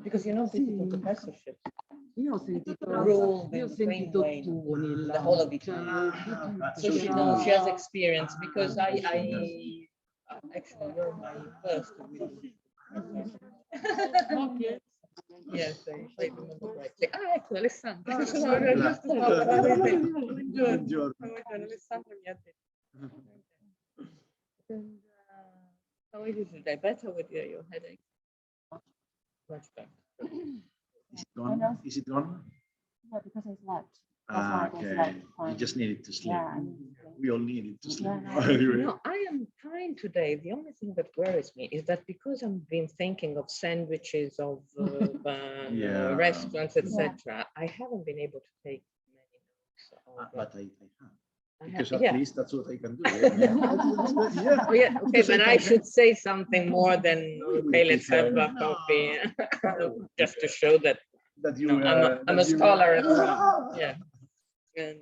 Because you know digital professorship. Io ho sentito, Rule io ho sentito tuoni the whole of it. So she knows, she has no. experience because I actually you're my first. Yes, I remember correctly. Ah, ecco, Alessandro. Buongiorno. Alessandro mi ha detto. How is it today? Better with your headache? Much better. Is it gone? Is it gone? Yeah, because I slept. Okay. You just needed to sleep. Yeah, We all needed to sleep. No, I am fine today. The only thing that worries me is that because I've been thinking of sandwiches, of restaurants, etc., I haven't been able to take many notes. But I have. Because at least that's what I can do. Yeah. Oh, yeah. Okay, but I should say something more than okay. Let's have a coffee, just to show that you. I'm a scholar as well. Yeah. And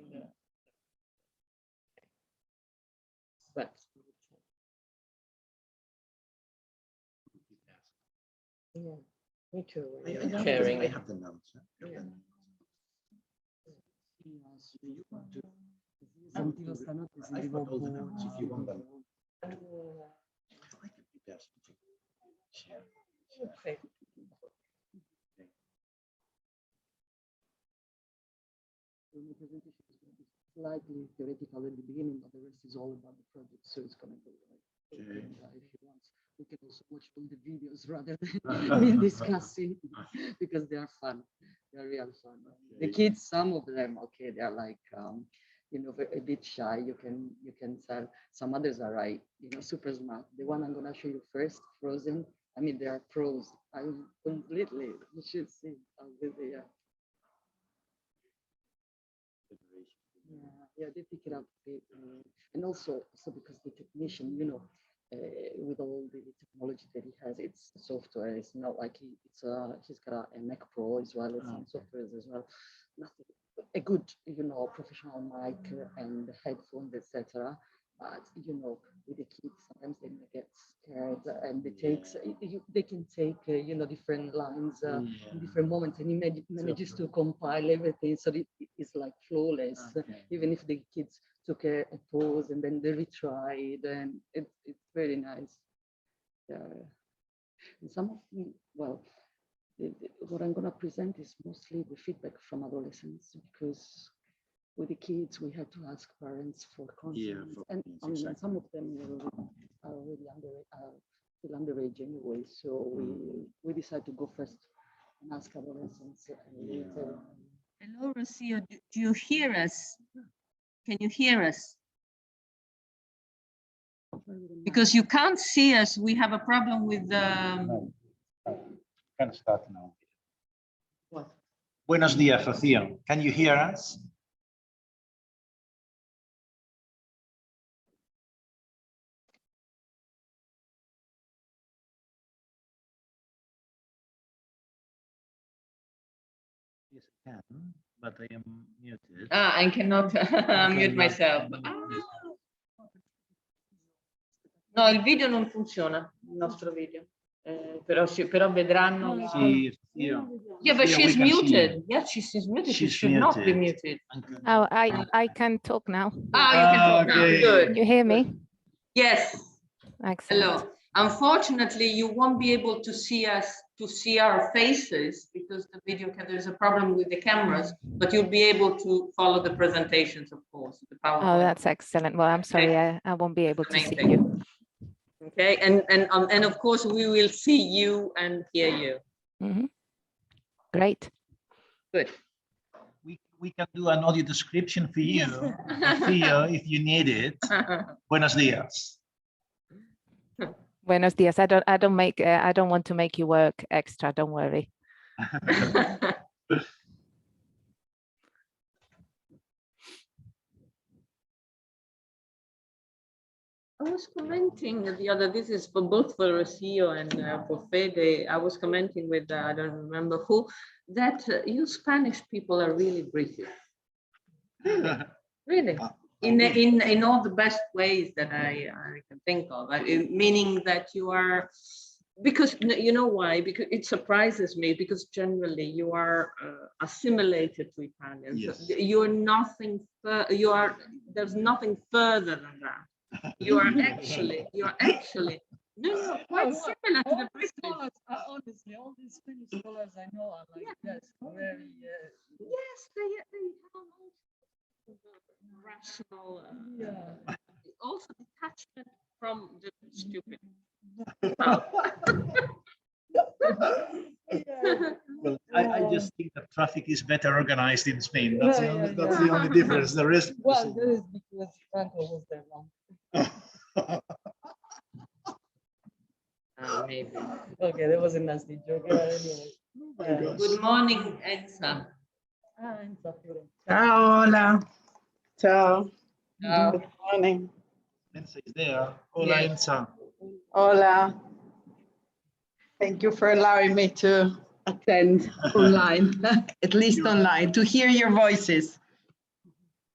but yeah, me too. Sharing. I have the notes. Sentivo stanotte, I've sentivo got all the notes if you want them. I can prepare something. Share. Okay. The presentation is going to be slightly theoretical at the beginning, but the rest is all about the project, so it's going to go like if you want. We can also watch all the videos rather than me discussing because they are fun. They are real fun. The kids, some of them, okay, they are like you know, a bit shy. You can tell. Some others are right, you know, super smart. The one I'm gonna show you first, Frozen. I mean, they are pros. I completely. You should see how good they are. Yeah, they pick it up, and also because the technician, you know, with all the technology that he has, it's software. It's not like he's got a Mac Pro as well. It's some software as well. Nothing, a good, you know, professional mic and headphones, etc. But you know, with the kids, sometimes they may get scared, and they can take you know, different lines in different moments, and he manages to compile everything so it's like flawless. Even if the kids took a pause and then they retried, and it's very nice. Yeah, and some of them, well, what I'm going to present is mostly the feedback from adolescents, because with the kids, we had to ask parents for consent, and I mean, some of them are already still underage anyway. So we decided to go first and ask adolescents later. Hello, Rocio, do you hear us? Can you hear us? Because you can't see us. We have a problem with the. Can start now. What? Buenos días, Rocío. Can you hear us? Yes, I can, but I am muted. I cannot mute myself. No, il video non funziona, il nostro video. Però vedranno. Sì, io. Yeah, but she's muted. Yeah, she's muted. She should not be muted. Oh, I can talk now. Ah, you can talk now. Good. You hear me? Yes. Excellent. Hello. Unfortunately, you won't be able to see our faces because the video there's a problem with the cameras, but you'll be able to follow the presentations, of course. The PowerPoint. Oh, that's excellent. Well, I'm sorry, I won't be able to see you. Okay, and of course we will see you and hear you. Mm-hmm. Great. Good. We can do an audio description for you, if you need it. Buenos días. Buenos días. I don't want to make you work extra. Don't worry. I was commenting this is for both for Rocio and for Fede. I was commenting with, I don't remember who, that you Spanish people are really British. Really? in all the best ways that I can think of. Meaning that you are, because you know why? Because it surprises me, because generally you are assimilated to Italians. Yes. You're nothing. There's nothing further than that. You are actually. No, quite similar to the British. Scholars are honestly, all these Finnish scholars I know are like yes, very Yes, they have rational. Also detachment from the stupid. Well, I just think that traffic is better organized in Spain. That's the only difference. The rest. well, that is because Franco was there long. Maybe. Okay, that was a nasty joke. Anyway. Good morning, Enza. Ciao, Ola. Ciao. Ciao. Good morning. Ensa is there. Hola, Yes. Ensa. Hola. Thank you for allowing me to attend online, at least online, to hear your voices.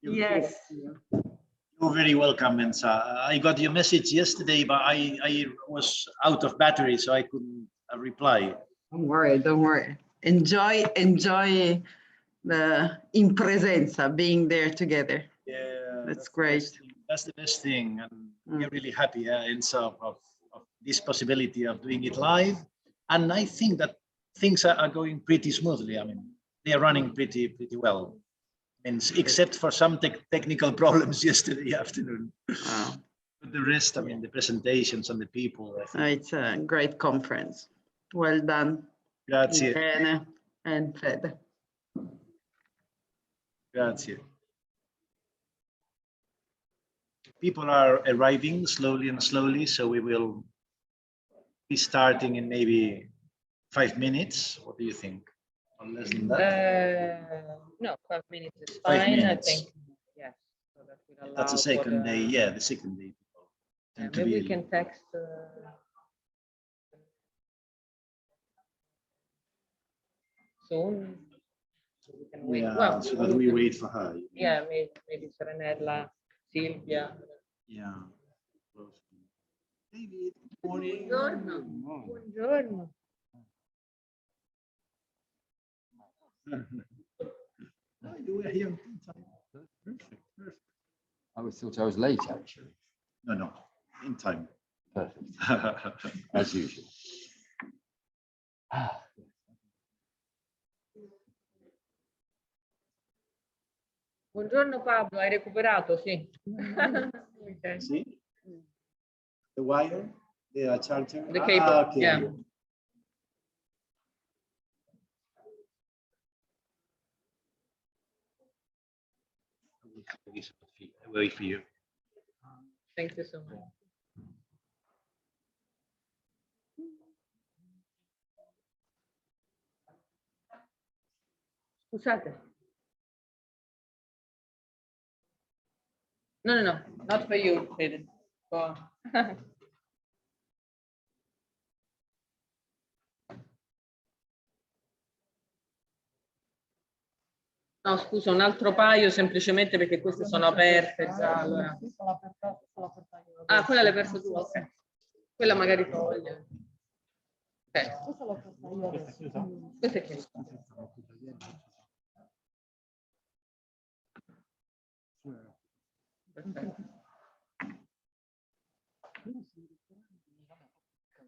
Yes. You're very welcome, Ensa. I got your message yesterday, but I was out of battery, so I couldn't reply. Don't worry, don't worry. Enjoy the in presenza, being there together. Yeah, That's the great. best thing. That's the best thing, and we're really happy, Ensa, of this possibility of doing it live. And I think that things are going pretty smoothly. I mean, they are running pretty well. And except for some technical problems yesterday afternoon. Wow. But the rest, I mean, the presentations and the people. I think. It's a great conference. Well done, Grazie. Irene and Fede. Grazie. People are arriving slowly and slowly, so we will be starting in maybe 5 minutes. What do you think? Or less than that? No, 5 minutes is 5 fine. minutes. I think. Yes. So that will allow That's the for second day. Yeah, the second day. Yeah, tend to maybe we be- can text soon. So we can wait. Yeah, Well, so that we wait for her. yeah, maybe Serenella, Silvia. Yeah. David, good morning. Buongiorno. Buongiorno. You were here in time. Perfect. I always thought I was late, actually. No, in time. Perfect, as usual. Buongiorno Pablo, hai recuperato? Sì. Okay. See? The wire, the charger. The cable, okay. yeah. Wait for you. Thank you so much. Scusate. No, not for you, Fede. For... No, scusa, un altro paio semplicemente perché queste sono aperte già. Allora. Ah, quella l'hai persa tu, ok. Quella magari toglie. Ok. Questa è che? Perfetto.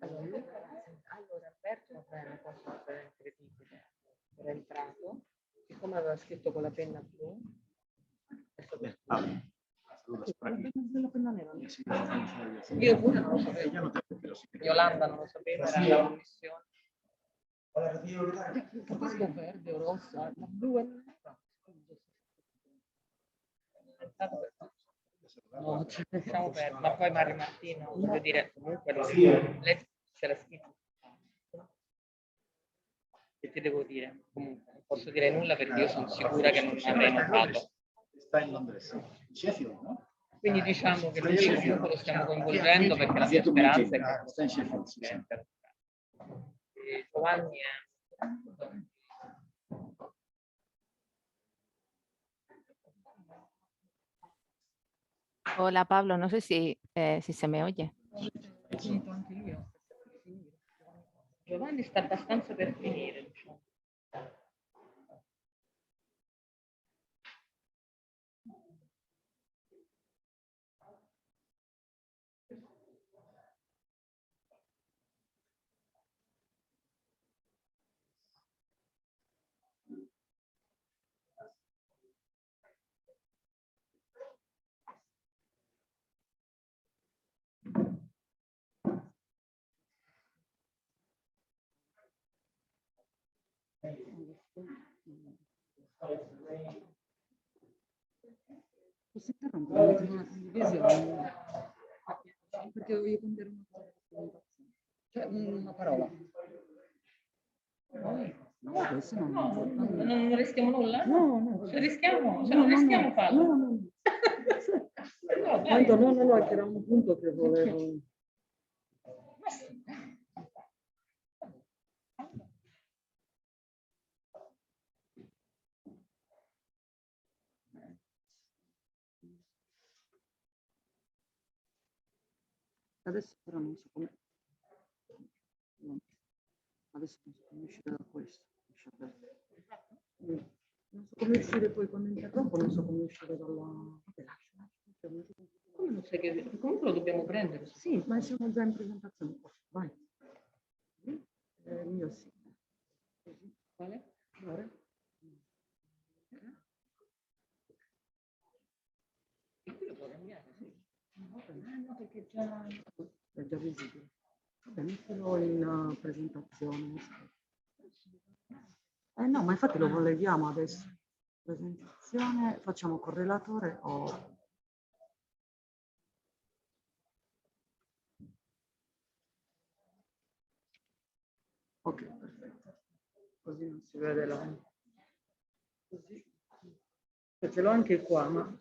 Allora, Alberto va bene, posso essere incredibile. Era entrato, siccome aveva scritto con la penna blu, è stato io pure non lo sapevo. Yolanda non lo sapeva, era la commissione. Capisco verde o rossa, ma blu è no, ci lasciamo perdere, ma poi Mario Martino, voglio dire, comunque lei ce l'ha scritto. Che ti devo dire? Comunque, non posso dire nulla perché io sono sicura che non avrei notato. Sta in Londres. Sheffield, no? Quindi diciamo che noi comunque lo stiamo coinvolgendo perché la mia speranza è che Sta in Sheffield, sì. Giovanni è... Hola Pablo, no sé si se me oye. Finito anche lui. Giovanni sta abbastanza per finire, diciamo. Posso interrompere un attimo la condivisione? Perché voglio prendere una presentazione. Cioè, una parola. No, questo non No, importa. non rischiamo nulla? No, no. Se rischiamo? Se No, non no, rischiamo, no. fallo. No, no. No, dai. Tanto no, che era un punto che volevo. Adesso però non so come. No. Adesso non so come uscire da questo. Non so come uscire poi quando interrompo, non so come uscire dalla. Vabbè, lascia. Come non sai che comunque lo dobbiamo prendere? Sì, ma siamo già in presentazione. Vai. Mio sì. Quale? Dore. E qui lo può cambiare, sì. No, perché già... È già visibile. Vabbè, mettilo in presentazione. No, ma infatti lo colleghiamo adesso. Presentazione, facciamo correlatore o... Ok, perfetto. Così non si vede la... Così. Ce l'ho anche qua, ma...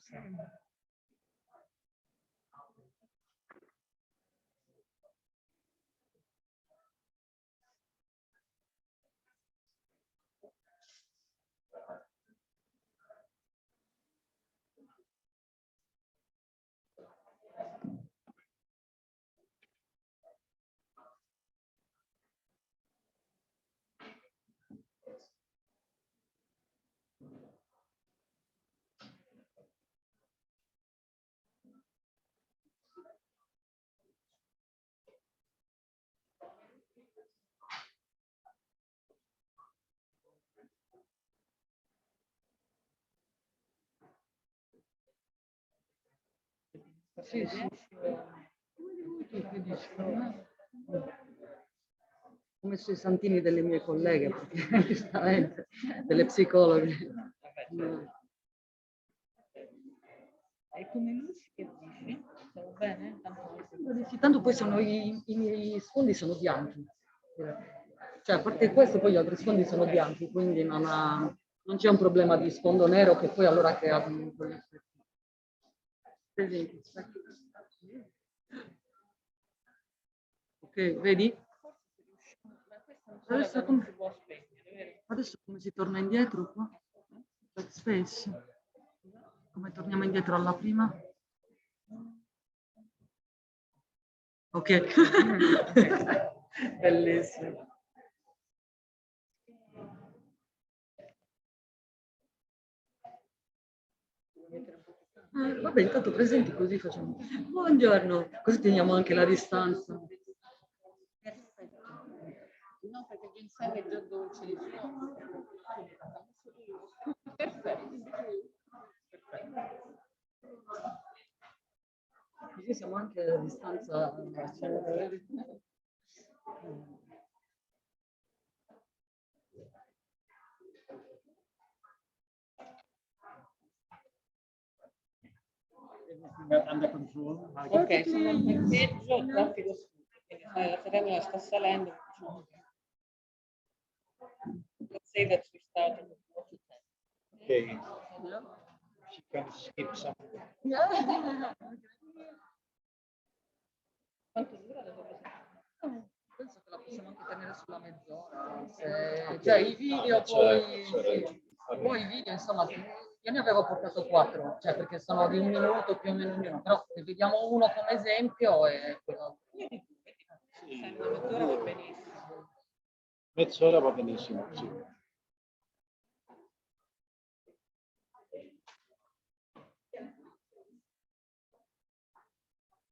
Sì, sì, sì. Che dici? Ho messo i santini delle mie colleghe, perché giustamente, delle psicologhe. E come dici che dici? Stiamo bene? Tanto poi sono i miei sfondi sono bianchi. Cioè, a parte questo, poi gli altri sfondi sono bianchi, quindi non c'è un problema di sfondo nero che poi allora crea quegli effetti. Per esempio, ok, vedi? Adesso come si torna indietro qua? Backspace. Come torniamo indietro alla prima? Ok. Bellissimo. Vabbè, intanto presenti così facciamo. Buongiorno, così teniamo anche la distanza. Perfetto. No, perché pensavo è già dolce di suono. Perfetto. Così siamo anche a distanza. Under control. Ok, sono al parcheggio, il traffico scusa, quindi la Serena sta salendo. Let's say that we started with 40. Okay. She can skip some. Quanto dura la tua presentazione? Penso che la possiamo anche tenere sulla mezz'ora. Cioè i video poi, sì. Poi i video insomma Io ne avevo portato 4, cioè perché sono di 1 minuto più o meno ognuno, però ne vediamo uno come esempio e quello. Mezz'ora va benissimo. Mezz'ora va benissimo, sì.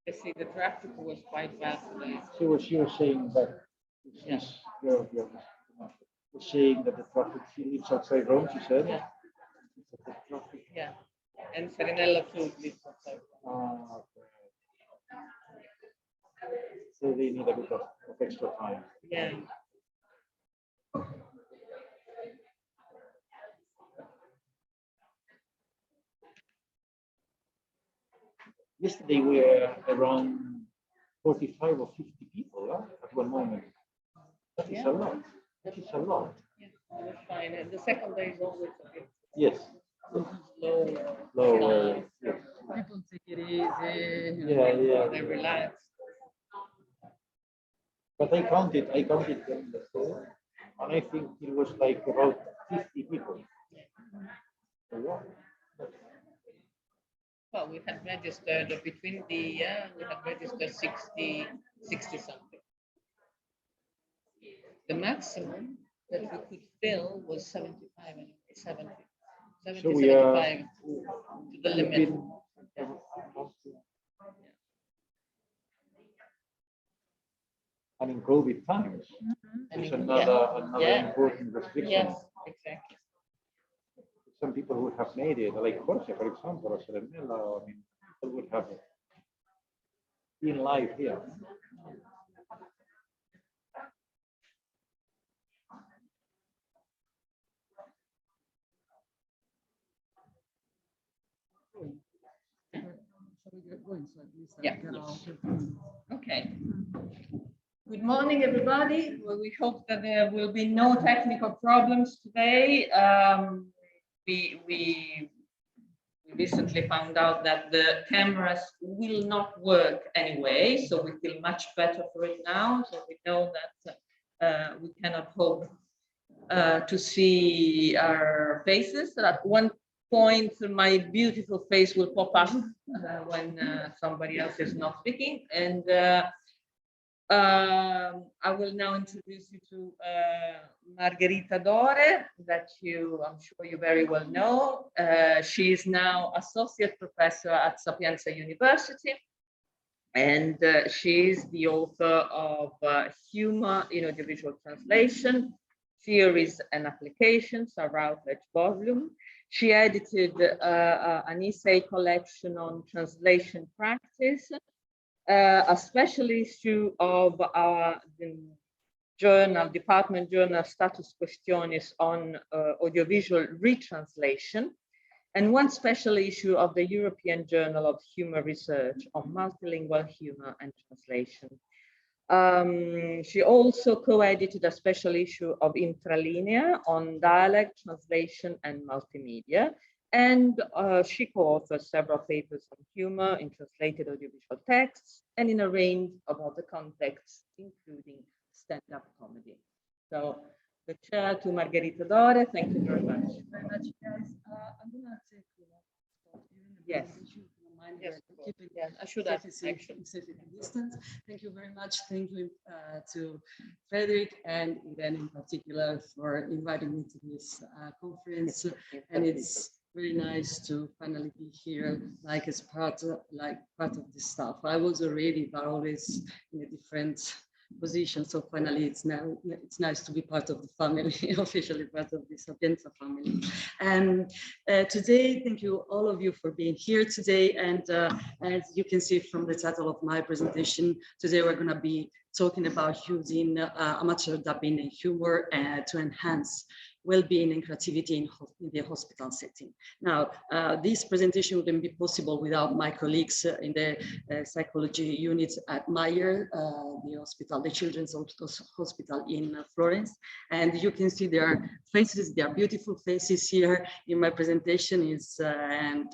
I see the traffic was quite bad today. She was saying that you're saying that the traffic, she lives outside Rome, she said. Yeah. The traffic, Yeah, and Serinella too. okay. So they need a bit of extra time. Yeah. Yesterday we were around 45 or 50 people at one moment. That is a lot. That is a lot. Yeah, it was fine. And the second day is always a bit Yes. slow. Yes. People take it easy. Yeah. They relax. But I counted them before, and I think it was like about 50 people. A lot. Well, we had registered between we had registered 60 something. The maximum that we could fill was 75, and 70, So we are 75 to the limit. And in COVID times, And it's in- another important restriction. Yes, exactly. Some people would have made it, like Jorge, for example, or Serenella. I mean, people would have been live here. Yeah. Okay. Good morning, everybody. Well, we hope that there will be no technical problems today. We recently found out that the cameras will not work anyway, so we feel much better for it now. So we know that we cannot hope to see our faces. At one point, my beautiful face will pop up when somebody else is not speaking. And I will now introduce you to Margherita Dore, that I'm sure you very well know. She is now associate professor at Sapienza University, and she is the author of Humor in Audiovisual Translation, Theories and Applications, a Routledge volume. She edited an essay collection on translation practice, a special issue of our department journal Status Questionis on audiovisual retranslation, and one special issue of the European Journal of Humor Research on multilingual humor and translation. She also co-edited a special issue of Intralinea on dialect, translation, and multimedia. And she co-authored several papers on humor in translated audiovisual texts and in a range of other contexts, including stand-up comedy. So the chair to Margherita Dore, thank you very much. Thank you very much, guys. I'm gonna take Yes. Yes, Keep it, yeah, I should have actually. Distance. Thank you very much. Thank you to Frederick and Irene in particular for inviting me to this conference. And it's very nice to finally be here, like as part of this stuff. I was already, but always in a different position. So finally, it's nice to be part of the family, officially part of the Sapienza family. And today, thank you all of you for being here today. And as you can see from the title of my presentation, today we're going to be talking about using amateur dubbing and humor to enhance well-being and creativity in the hospital setting. Now, this presentation wouldn't be possible without my colleagues in the psychology unit at Mayer, the hospital, the Children's Hospital in Florence. And you can see their faces, their beautiful faces here in my presentation and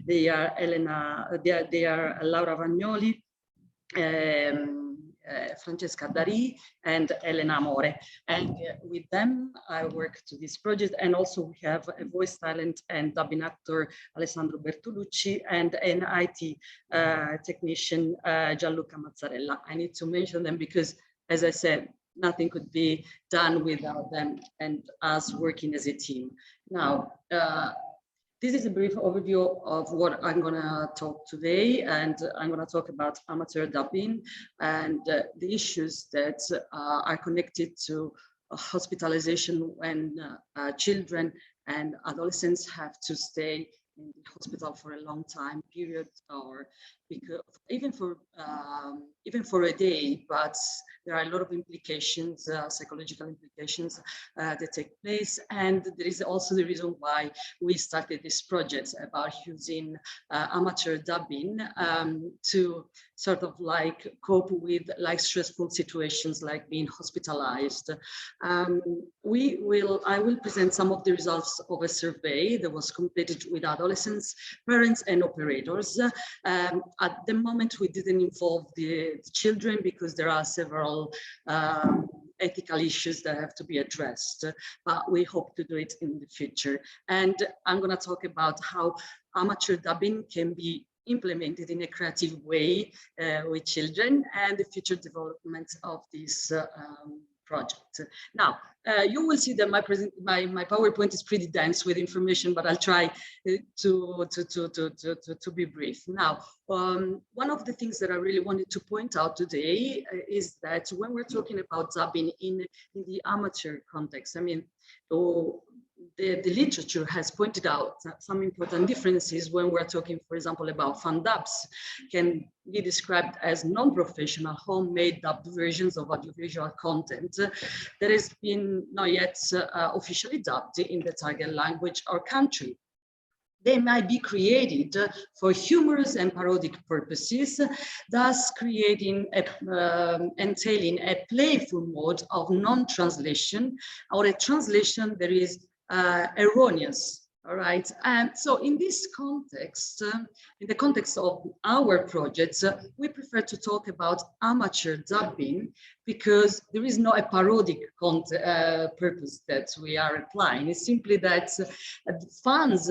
they are Laura Vagnoli, Francesca Dari and Elena Amore. And with them, I work to this project. And also we have a voice talent and dubbing actor, Alessandro Bertolucci, and an IT technician, Gianluca Mazzarella. I need to mention them because, as I said, nothing could be done without them and us working as a team. Now, this is a brief overview of what I'm going to talk today, and I'm going to talk about amateur dubbing and the issues that are connected to hospitalization when children and adolescents have to stay in the hospital for a long time period, or because even for a day, but there are a lot of implications, psychological implications that take place. And there is also the reason why we started this project about using amateur dubbing to sort of like cope with like stressful situations like being hospitalized. I will present some of the results of a survey that was completed with adolescents, parents, and operators. At the moment, we didn't involve the children because there are several ethical issues that have to be addressed, but we hope to do it in the future. And I'm going to talk about how amateur dubbing can be implemented in a creative way with children and the future development of this project. Now, you will see that my PowerPoint is pretty dense with information, but I'll try to be brief. Now, one of the things that I really wanted to point out today is that when we're talking about dubbing in the amateur context, I mean, the literature has pointed out some important differences when we're talking, for example, about fan dubs can be described as non-professional, homemade dubbed versions of audiovisual content that has been not yet officially dubbed in the target language or country. They might be created for humorous and parodic purposes, thus creating entailing a playful mode of non-translation or a translation that is erroneous. All right, and so in this context, in the context of our projects, we prefer to talk about amateur dubbing because there is not a parodic purpose that we are applying. It's simply that fans,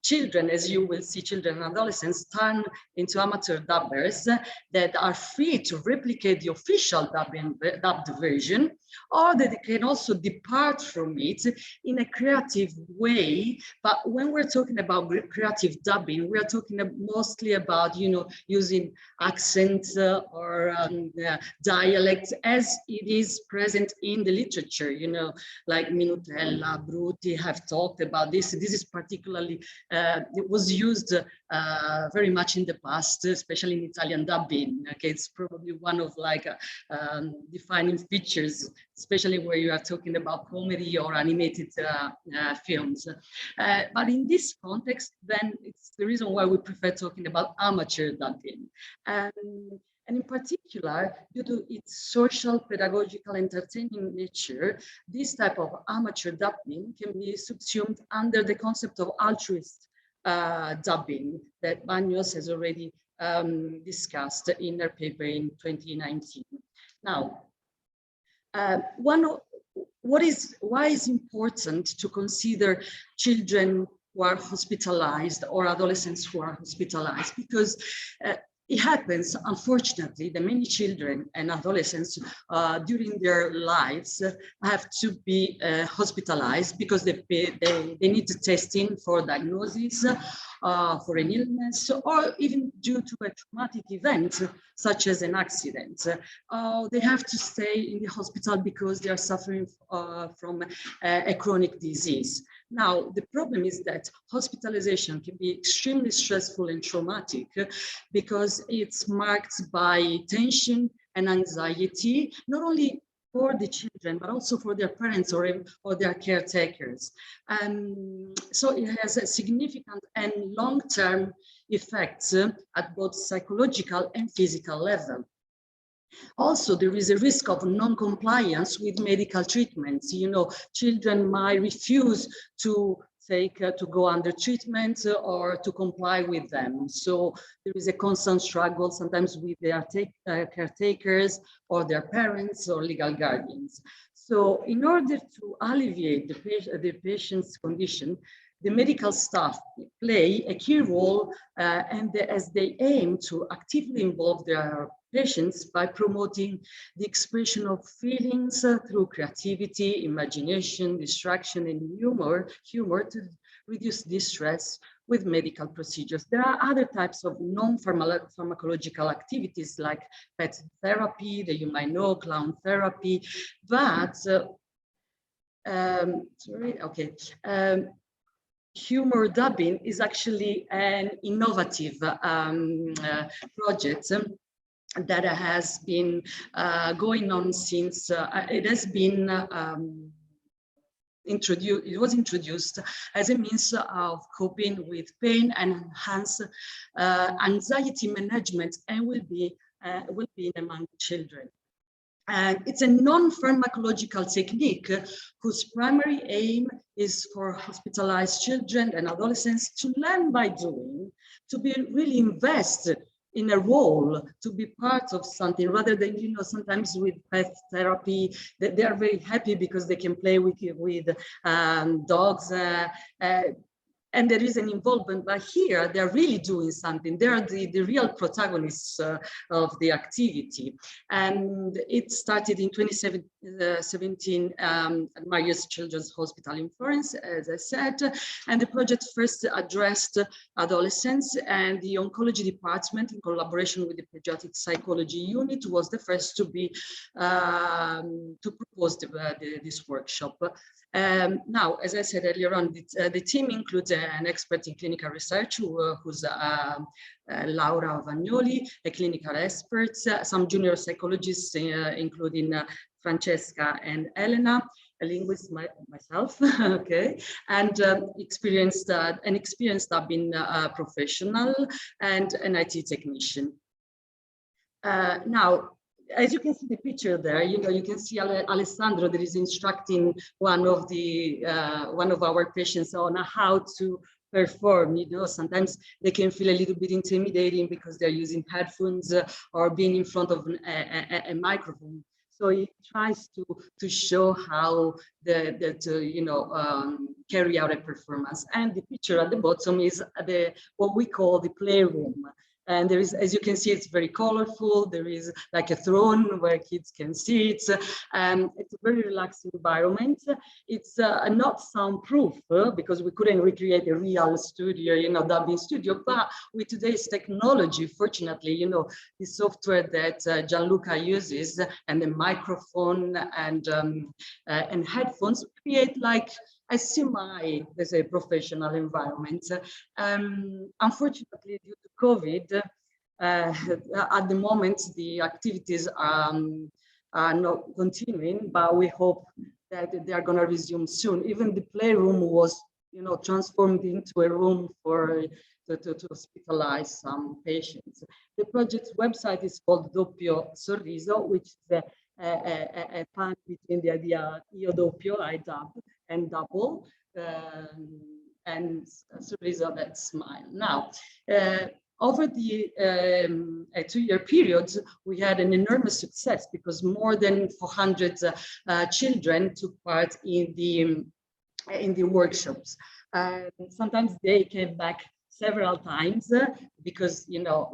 children, as you will see, children and adolescents turn into amateur dubbers that are free to replicate the official dubbed version, or that they can also depart from it in a creative way. But when we're talking about creative dubbing, we are talking mostly about, you know, using accent or dialect as it is present in the literature, you know, like Minutella, Bruti have talked about this. This is particularly, it was used very much in the past, especially in Italian dubbing. Okay, it's probably one of like defining features, especially where you are talking about comedy or animated films. But in this context, then it's the reason why we prefer talking about amateur dubbing. And in particular, due to its social, pedagogical, entertaining nature, this type of amateur dubbing can be subsumed under the concept of altruist dubbing that Baños has already discussed in their paper in 2019. Now, why is important to consider children who are hospitalized or adolescents who are hospitalized? Because it happens, unfortunately, that many children and adolescents during their lives have to be hospitalized because they need testing for diagnosis, for an illness, or even due to a traumatic event, such as an accident. They have to stay in the hospital because they are suffering from a chronic disease. Now, the problem is that hospitalization can be extremely stressful and traumatic because it's marked by tension and anxiety, not only for the children, but also for their parents or their caretakers. So it has a significant and long-term effects at both psychological and physical level. Also, there is a risk of non-compliance with medical treatments. You know, children might refuse to take to go under treatment or to comply with them. So there is a constant struggle sometimes with their caretakers or their parents or legal guardians. So in order to alleviate the patient's condition, the medical staff play a key role as they aim to actively involve their patients by promoting the expression of feelings through creativity, imagination, distraction, and humor to reduce distress with medical procedures. There are other types of non-pharmacological activities like pet therapy that you might know, clown therapy, but humor dubbing is actually an innovative project that has been going on since it has been it was introduced as a means of coping with pain and enhance anxiety management, and will be among children. And it's a non-pharmacological technique whose primary aim is for hospitalized children and adolescents to learn by doing, to be really invested in a role, to be part of something, rather than, you know, sometimes with pet therapy, they are very happy because they can play with dogs, and there is an involvement, but here they're really doing something. They're the real protagonists of the activity. And it started in 2017 at Baños Children's Hospital in Florence, as I said. And the project first addressed adolescents, and the oncology department, in collaboration with the pediatric psychology unit, was the first to be to propose this workshop. Now, as I said earlier on, the team includes an expert in clinical research who's Laura Vagnoli, a clinical expert, some junior psychologists, including Francesca and Elena, a linguist myself, okay, and an experienced dubbing professional and an IT technician. Now, as you can see the picture there, you know, you can see Alessandro that is instructing one of our patients on how to perform. You know, sometimes they can feel a little bit intimidating because they're using headphones or being in front of a microphone. So he tries to show how carry out a performance. And the picture at the bottom is what we call the playroom. And there is, as you can see, it's very colorful. There is like a throne where kids can sit. It's a very relaxed environment. It's not soundproof because we couldn't recreate a real studio, you know, dubbing studio. But with today's technology, fortunately, you know, the software that Gianluca uses and the microphone and headphones create like a let's say, professional environment. Unfortunately, due to COVID, at the moment, the activities are not continuing, but we hope that they are going to resume soon. Even the playroom was, you know, transformed into a room to hospitalize some patients. The project's website is called Doppio Sorriso, which is a pun between the idea io doppio, I dub, and double, and sorriso, that smile. Now, over the 2-year period, we had an enormous success because more than 400 children took part in the workshops. Sometimes they came back several times because, you know,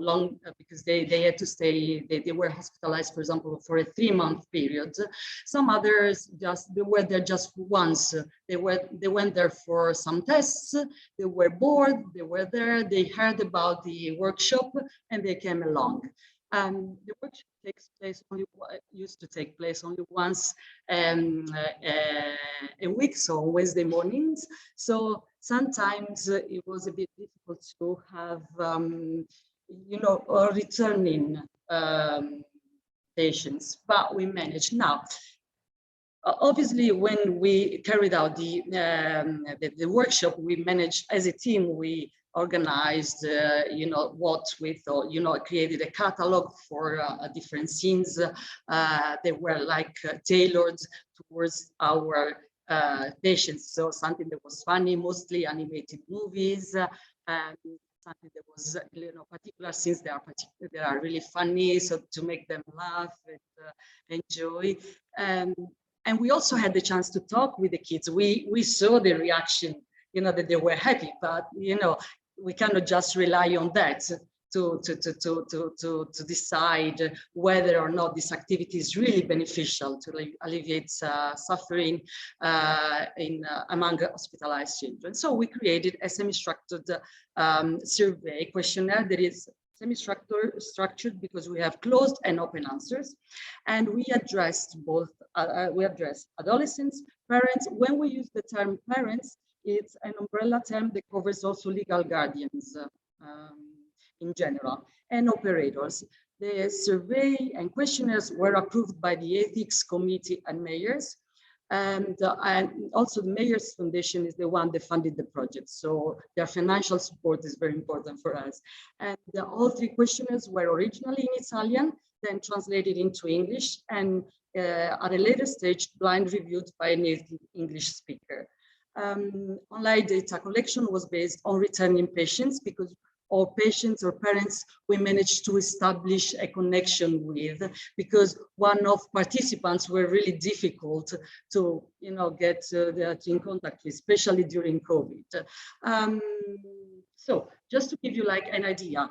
because they had to stay, they were hospitalized, for example, for a 3-month period. Some others they were there just once. They went there for some tests, they were bored, they were there, they heard about the workshop, and they came along. The workshop used to take place only once a week, so Wednesday mornings. So sometimes it was a bit difficult to have, you know, returning patients, but we managed. Now, obviously, when we carried out the workshop, we managed as a team. We organized, you know, what we thought, you know, created a catalog for different scenes. They were like tailored towards our patients. So something that was funny, mostly animated movies, and something that was, particular scenes that are really funny, so to make them laugh and enjoy. And we also had the chance to talk with the kids. We saw the reaction, that they were happy, but we cannot just rely on that to decide whether or not this activity is really beneficial to alleviate suffering among hospitalized children. So we created a semi-structured survey questionnaire that is semi-structured because we have closed and open answers, and we addressed both. We addressed adolescents, parents. When we use the term parents, it's an umbrella term that covers also legal guardians in general, and operators. The survey and questionnaires were approved by the Ethics Committee and mayors. And also the Mayor's Foundation is the one that funded the project. So their financial support is very important for us. And all three questionnaires were originally in Italian, then translated into English, and at a later stage, blind reviewed by a native English speaker. Online data collection was based on returning patients, because or patients or parents we managed to establish a connection with, because one of participants were really difficult to get in contact with, especially during COVID. So just to give you like an idea,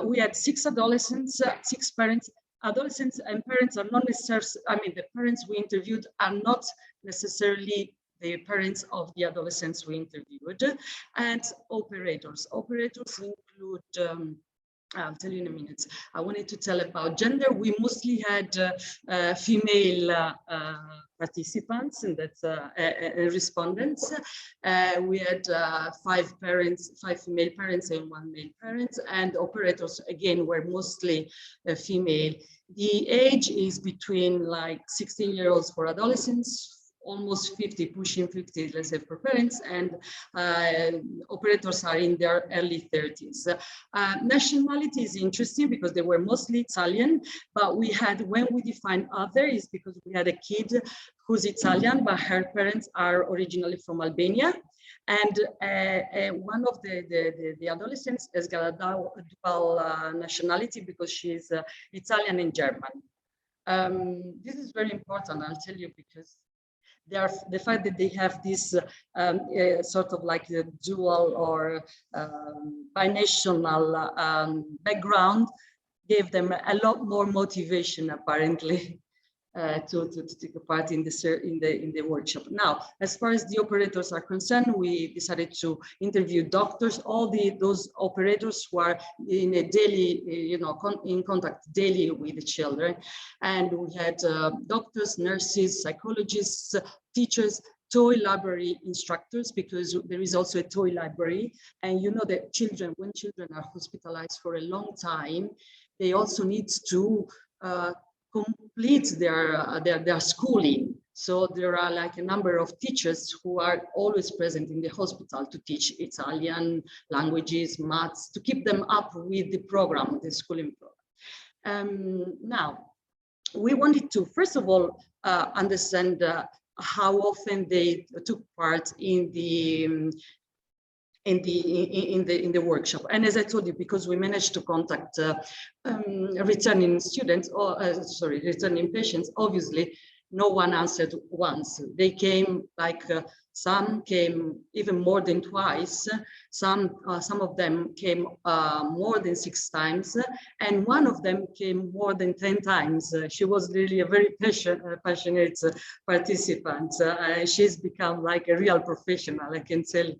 we had 6 adolescents, 6 parents. Adolescents and parents are not necessarily, the parents we interviewed are not necessarily the parents of the adolescents we interviewed, and operators. Operators include, I'll tell you in a minute. I wanted to tell about gender. We mostly had female participants, and that's respondents. We had 5 female parents and 1 male parent, and operators again were mostly female. The age is between like 16-year-olds for adolescents, almost 50, pushing 50, let's say, for parents, and operators are in their early 30s. Nationality is interesting because they were mostly Italian, but we had, when we define other, is because we had a kid who's Italian, but her parents are originally from Albania. And one of the adolescents has got a dual nationality because she's Italian and German. This is very important, I'll tell you, because the fact that they have this sort of like a dual or binational background gave them a lot more motivation, apparently, to take a part in the workshop. Now, as far as the operators are concerned, we decided to interview doctors, all those operators who are in a daily, in contact daily with the children, and we had doctors, nurses, psychologists, teachers, toy library instructors, because there is also a toy library, and that children, when children are hospitalized for a long time, they also need to complete their schooling. So there are like a number of teachers who are always present in the hospital to teach Italian languages, maths, to keep them up with the program, the schooling program. Now, we wanted to, first of all, understand how often they took part in the workshop. And as I told you, because we managed to contact returning students, or returning patients, obviously no one answered once. They came like some came even more than twice. Some of them came more than 6 times, and one of them came more than 10 times. She was really a very passionate participant. She's become like a real professional, I can tell.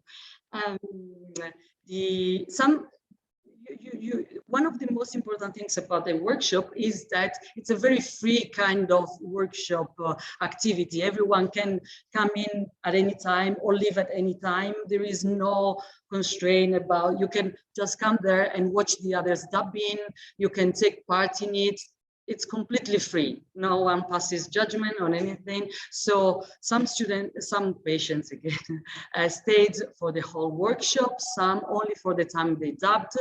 One of the most important things about the workshop is that it's a very free kind of workshop activity. Everyone can come in at any time or leave at any time. There is no constraint about, you can just come there and watch the others dubbing. You can take part in it. It's completely free. No one passes judgment on anything. So some patients again stayed for the whole workshop, some only for the time they dubbed,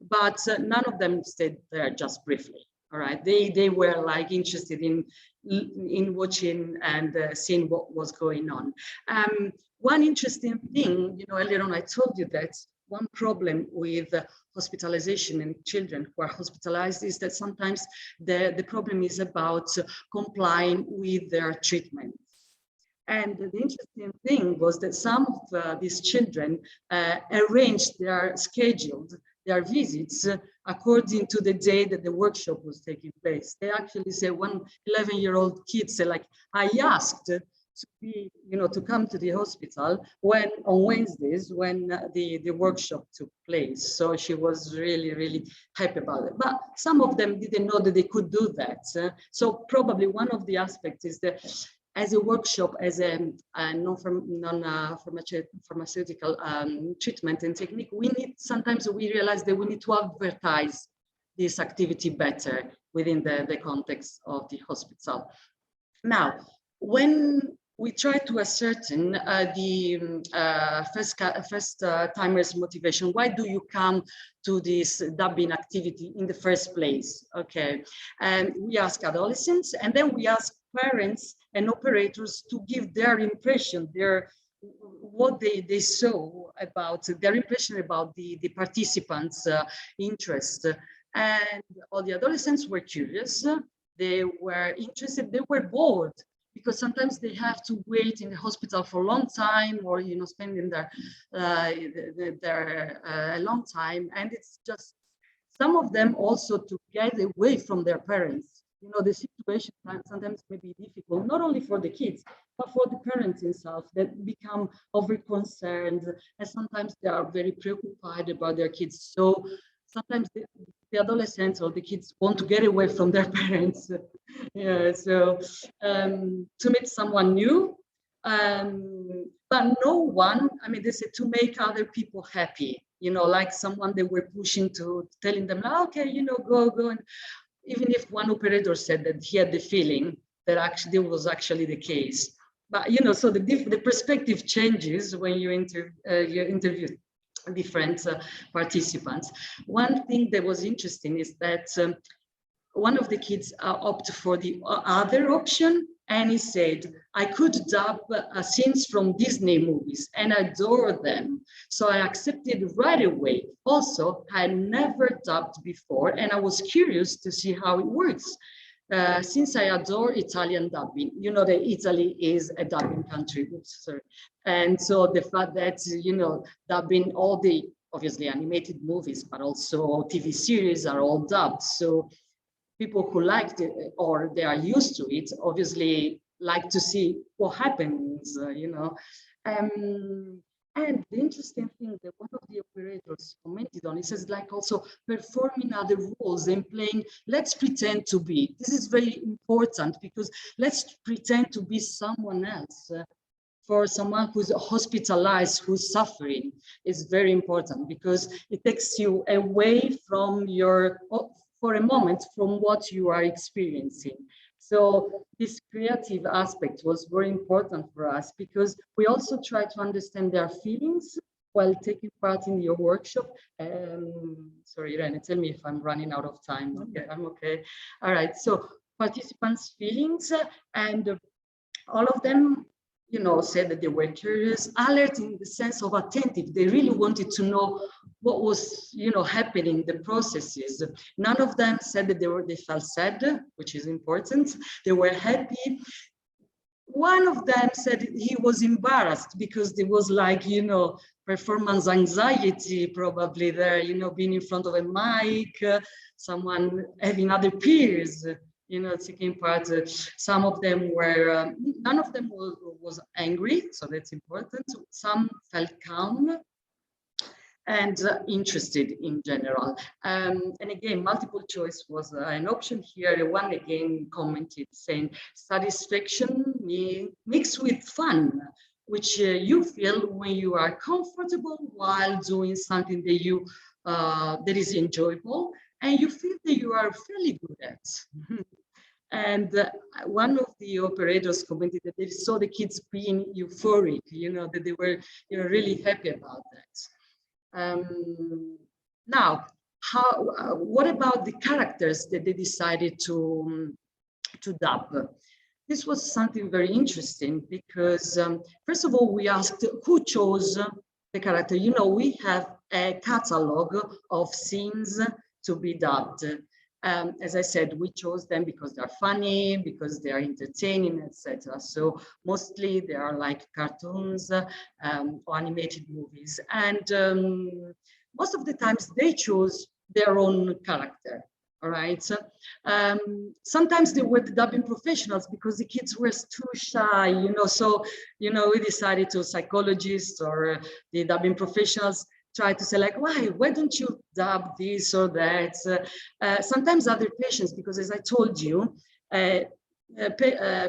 but none of them stayed there just briefly. All right, they were like interested in watching and seeing what was going on. One interesting thing, you know, earlier on I told you that one problem with hospitalization in children who are hospitalized is that sometimes the problem is about complying with their treatment. And the interesting thing was that some of these children arranged scheduled their visits according to the day that the workshop was taking place. They actually say one 11-year-old kid said, like, I asked to be, you know, to come to the hospital when on Wednesdays when the workshop took place. So she was really, really happy about it. But some of them didn't know that they could do that. So probably one of the aspects is that as a workshop, as a non-pharmaceutical treatment and technique, sometimes we realize that we need to advertise this activity better within the context of the hospital. Now, when we try to ascertain the first timers motivation, why do you come to this dubbing activity in the first place? Okay, and we ask adolescents, and then we ask parents and operators to give their impression, what they saw about their impression about the participants' interest. And all the adolescents were curious, they were interested, they were bored, because sometimes they have to wait in the hospital for a long time, or, you know, spending a long time. And it's just, some of them also to get away from their parents. You know, the situation sometimes may be difficult, not only for the kids, but for the parents themselves that become over concerned, and sometimes they are very preoccupied about their kids. So sometimes the adolescents or the kids want to get away from their parents. Yeah, so to meet someone new, but no one, I mean, they said to make other people happy, you know, like someone they were pushing to, telling them, okay, you know, go. And even if one operator said that he had the feeling that actually was actually the case. But, you know, so the perspective changes when you interview different participants. One thing that was interesting is that one of the kids opted for the other option, and he said, I could dub scenes from Disney movies and I adore them. So I accepted right away. Also, I had never dubbed before, and I was curious to see how it works. Since I adore Italian dubbing, you know that Italy is a dubbing country. Oops, sorry. And so the fact that, you know, dubbing all the, obviously animated movies, but also TV series are all dubbed. So people who liked it or they are used to it, obviously like to see what happens, you know. And the interesting thing that one of the operators commented on, he says, like, also performing other roles and playing, let's pretend to be. This is very important, because let's pretend to be someone else. For someone who's hospitalized, who's suffering, is very important, because it takes you away from for a moment, from what you are experiencing. So this creative aspect was very important for us, because we also try to understand their feelings while taking part in your workshop. Sorry, Irene, tell me if I'm running out of time. Okay, I'm okay. All right, so participants' feelings, and all of them, you know, said that they were curious, alert in the sense of attentive. They really wanted to know what was, you know, happening, the processes. None of them said that they felt sad, which is important. They were happy. One of them said he was embarrassed because there was, like, you know, performance anxiety probably there, you know, being in front of a mic, someone having other peers, you know, taking part. Some of them were, none of them was angry, so that's important. Some felt calm and interested in general. And again, multiple choice was an option here. One again commented saying, satisfaction mixed with fun, which you feel when you are comfortable while doing something that you that is enjoyable, and you feel that you are fairly good at. And one of the operators commented that they saw the kids being euphoric, you know, that they were, you know, really happy about that. Now, what about the characters that they decided to dub? This was something very interesting because, first of all, we asked who chose the character. You know, we have a catalog of scenes to be dubbed. As I said, we chose them because they're funny, because they are entertaining, etc. So mostly they are like cartoons or animated movies. And most of the times they choose their own character. All right. So, sometimes they were the dubbing professionals because the kids were too shy, you know. So, you know, we decided to psychologists or the dubbing professionals try to say like, why don't you dub this or that? Sometimes other patients, because as I told you,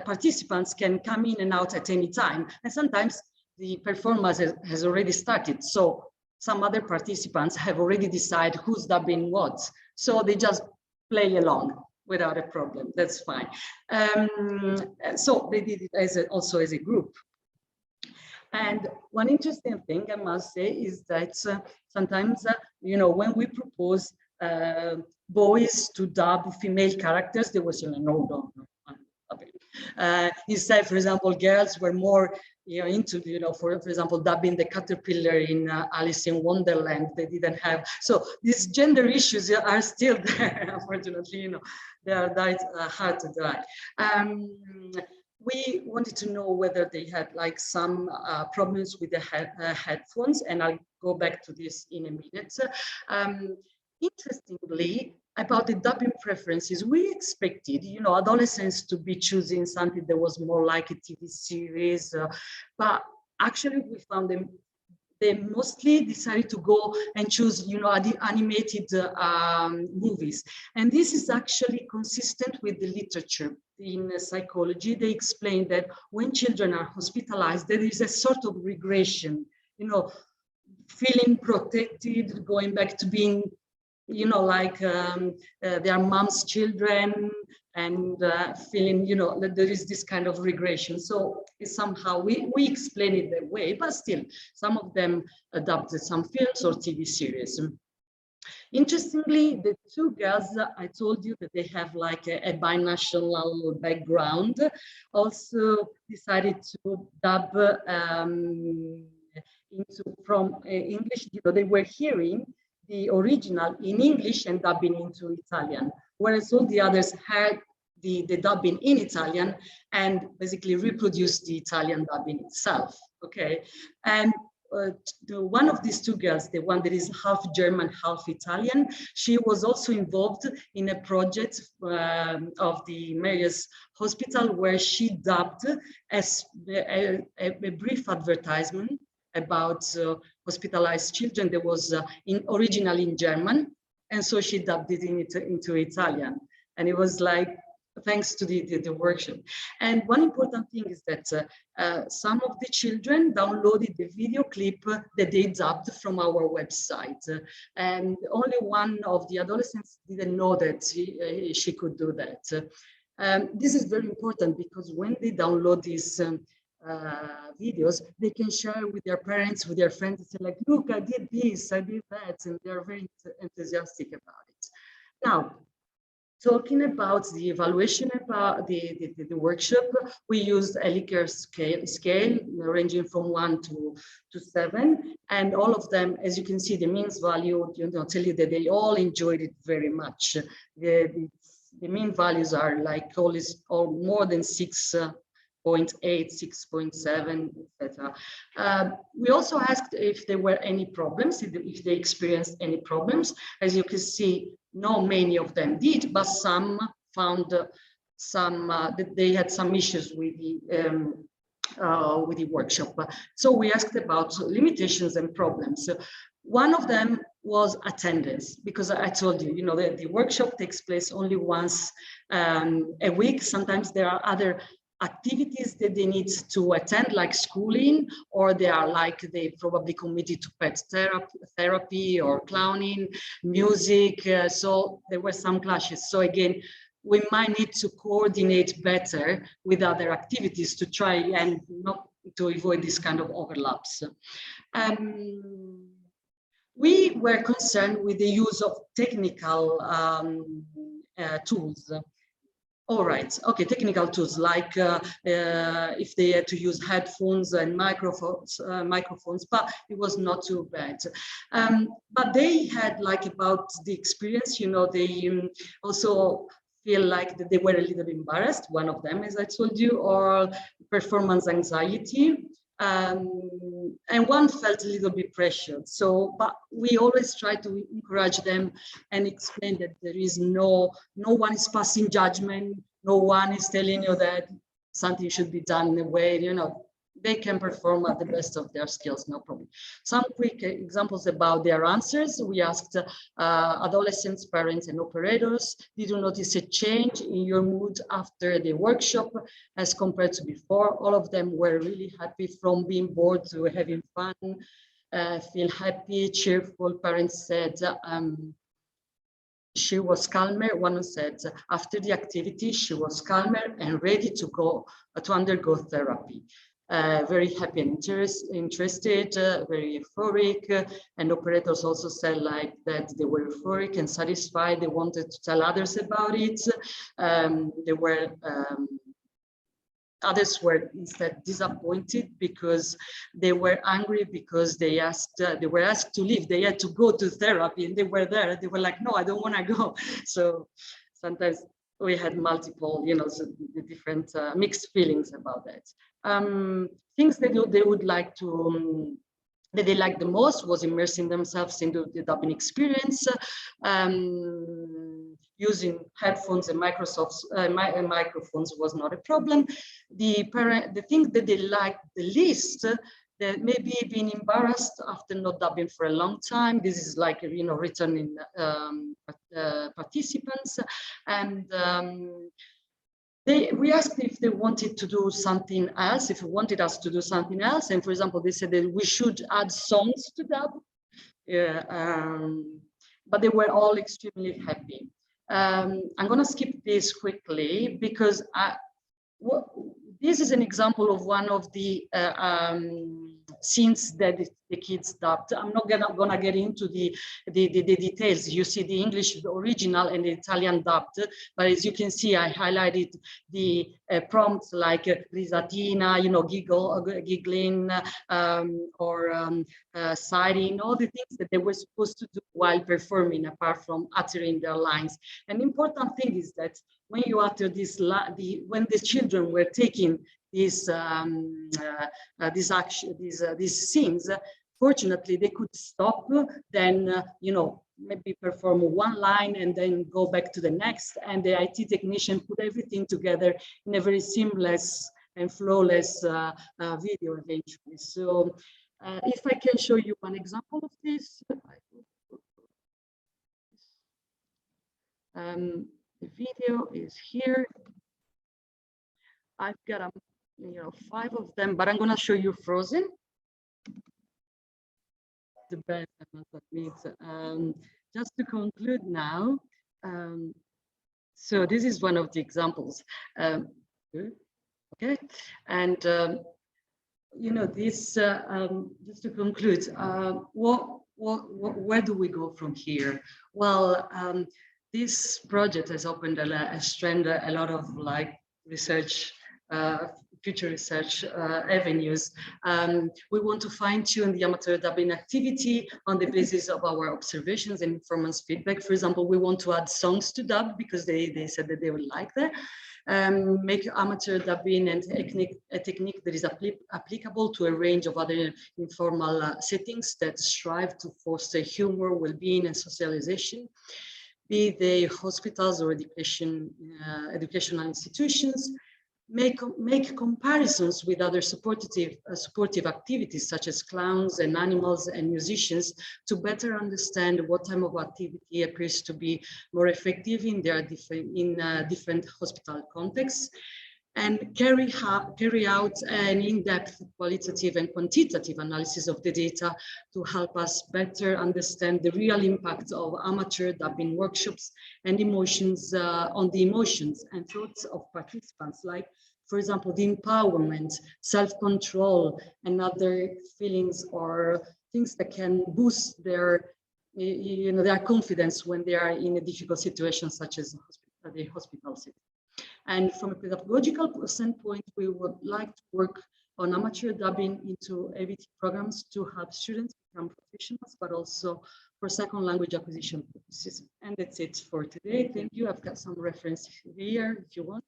participants can come in and out at any time, and sometimes the performance has already started. So some other participants have already decided who's dubbing what. So they just play along without a problem. That's fine. So they did it also as a group. And one interesting thing I must say is that sometimes, you know, when we propose boys to dub female characters, they were saying, no. Instead, for example, girls were more, you know, into, you know, for example, dubbing the caterpillar in Alice in Wonderland. They didn't have, so these gender issues are still there, unfortunately, you know, they are hard to die. We wanted to know whether they had like some problems with the headphones, and I'll go back to this in a minute. Interestingly, about the dubbing preferences, we expected, you know, adolescents to be choosing something that was more like a TV series, but actually we found them, they mostly decided to go and choose, you know, the animated movies. And this is actually consistent with the literature. In psychology, they explain that when children are hospitalized, there is a sort of regression, you know, feeling protected, going back to being, you know, like their mom's children, and feeling, you know, that there is this kind of regression. So it's somehow we explain it that way, but still some of them adapted some films or TV series. Interestingly, the two girls, I told you that they have like a binational background, also decided to dub from English. You know, they were hearing the original in English and dubbing into Italian, whereas all the others had the dubbing in Italian and basically reproduced the Italian dubbing itself. Okay, and one of these two girls, the one that is half German, half Italian, she was also involved in a project of the Mayor's Hospital where she dubbed as a brief advertisement about hospitalized children that was originally in German, and so she dubbed it into Italian, and it was like thanks to the workshop. And one important thing is that some of the children downloaded the video clip that they dubbed from our website, and only one of the adolescents didn't know that she could do that. This is very important because when they download these videos, they can share with their parents, with their friends, and say like, look, I did this, I did that, and they're very enthusiastic about it. Now, talking about the evaluation about the workshop, we used a Likert scale ranging from 1 to 7, and all of them, as you can see, the means value, you know, tell you that they all enjoyed it very much. The mean values are like always or more than 6.8, 6.7, etc. We also asked if there were any problems, if they experienced any problems. As you can see, not many of them did, but some found that they had some issues with the workshop. So we asked about limitations and problems. One of them was attendance, because I told you, you know, the workshop takes place only once a week. Sometimes there are other activities that they need to attend, like schooling, or they are like they probably committed to pet therapy or clowning, music. So there were some clashes. So again, we might need to coordinate better with other activities to try and not to avoid this kind of overlaps. We were concerned with the use of technical tools. All right, okay, technical tools like if they had to use headphones and microphones, but it was not too bad. But they had like about the experience, you know, they also feel like that they were a little bit embarrassed, one of them, as I told you, or performance anxiety. And one felt a little bit pressured. So, but we always try to encourage them and explain that there is no one is passing judgment, no one is telling you that something should be done in a way, you know, they can perform at the best of their skills, no problem. Some quick examples about their answers. We asked adolescents, parents, and operators, did you notice a change in your mood after the workshop as compared to before? All of them were really happy, from being bored to having fun, feel happy, cheerful. Parents said, she was calmer. One said after the activity, she was calmer and ready to go to undergo therapy. Very happy and interested, very euphoric. And operators also said like that they were euphoric and satisfied. They wanted to tell others about it. Others were instead disappointed because they were angry because they were asked to leave. They had to go to therapy and they were there. They were like, no, I don't want to go. So sometimes we had multiple, you know, so the different mixed feelings about that. Things that they would like to, that they liked the most was immersing themselves into the dubbing experience, using headphones and microphones was not a problem. The thing that they liked the least, that maybe being embarrassed after not dubbing for a long time. This is like, you know, written in participants. And we asked if they wanted to do something else, if they wanted us to do something else. And for example, they said that we should add songs to dub. But they were all extremely happy. I'm going to skip this quickly because this is an example of one of the scenes that the kids dubbed. I'm not gonna get into the details. You see the English original and the Italian dubbed, but as you can see, I highlighted the prompts like risatina, you know, giggling, or sighing, all the things that they were supposed to do while performing, apart from uttering their lines. An important thing is that when you utter this, when the children were taking these scenes, fortunately they could stop, then you know, maybe perform one line and then go back to the next, and the IT technician put everything together in a very seamless and flawless video eventually. So if I can show you one example of this. The video is here. I've got, you know, 5 of them, but I'm going to show you Frozen. The best, I must admit. Just to conclude now, so this is one of the examples. Okay, and you know, this just to conclude, where do we go from here? Well, this project has opened a lot of like research, future research avenues. We want to fine-tune the amateur dubbing activity on the basis of our observations and performance feedback. For example, we want to add songs to dub because they said that they would like that. Make amateur dubbing and a technique that is applicable to a range of other informal settings that strive to foster humor, well-being, and socialization, be they hospitals or educational institutions. Make comparisons with other supportive activities such as clowns and animals and musicians to better understand what type of activity appears to be more effective in their different hospital contexts, and carry out an in-depth qualitative and quantitative analysis of the data to help us better understand the real impact of amateur dubbing workshops and emotions on the emotions and thoughts of participants, like, for example, the empowerment, self-control, and other feelings or things that can boost their, their confidence when they are in a difficult situation, such as the hospital setting. And from a pedagogical standpoint, we would like to work on amateur dubbing into ABT programs to help students become professionals, but also for second language acquisition purposes. And that's it for today. Thank you. I've got some reference here if you want.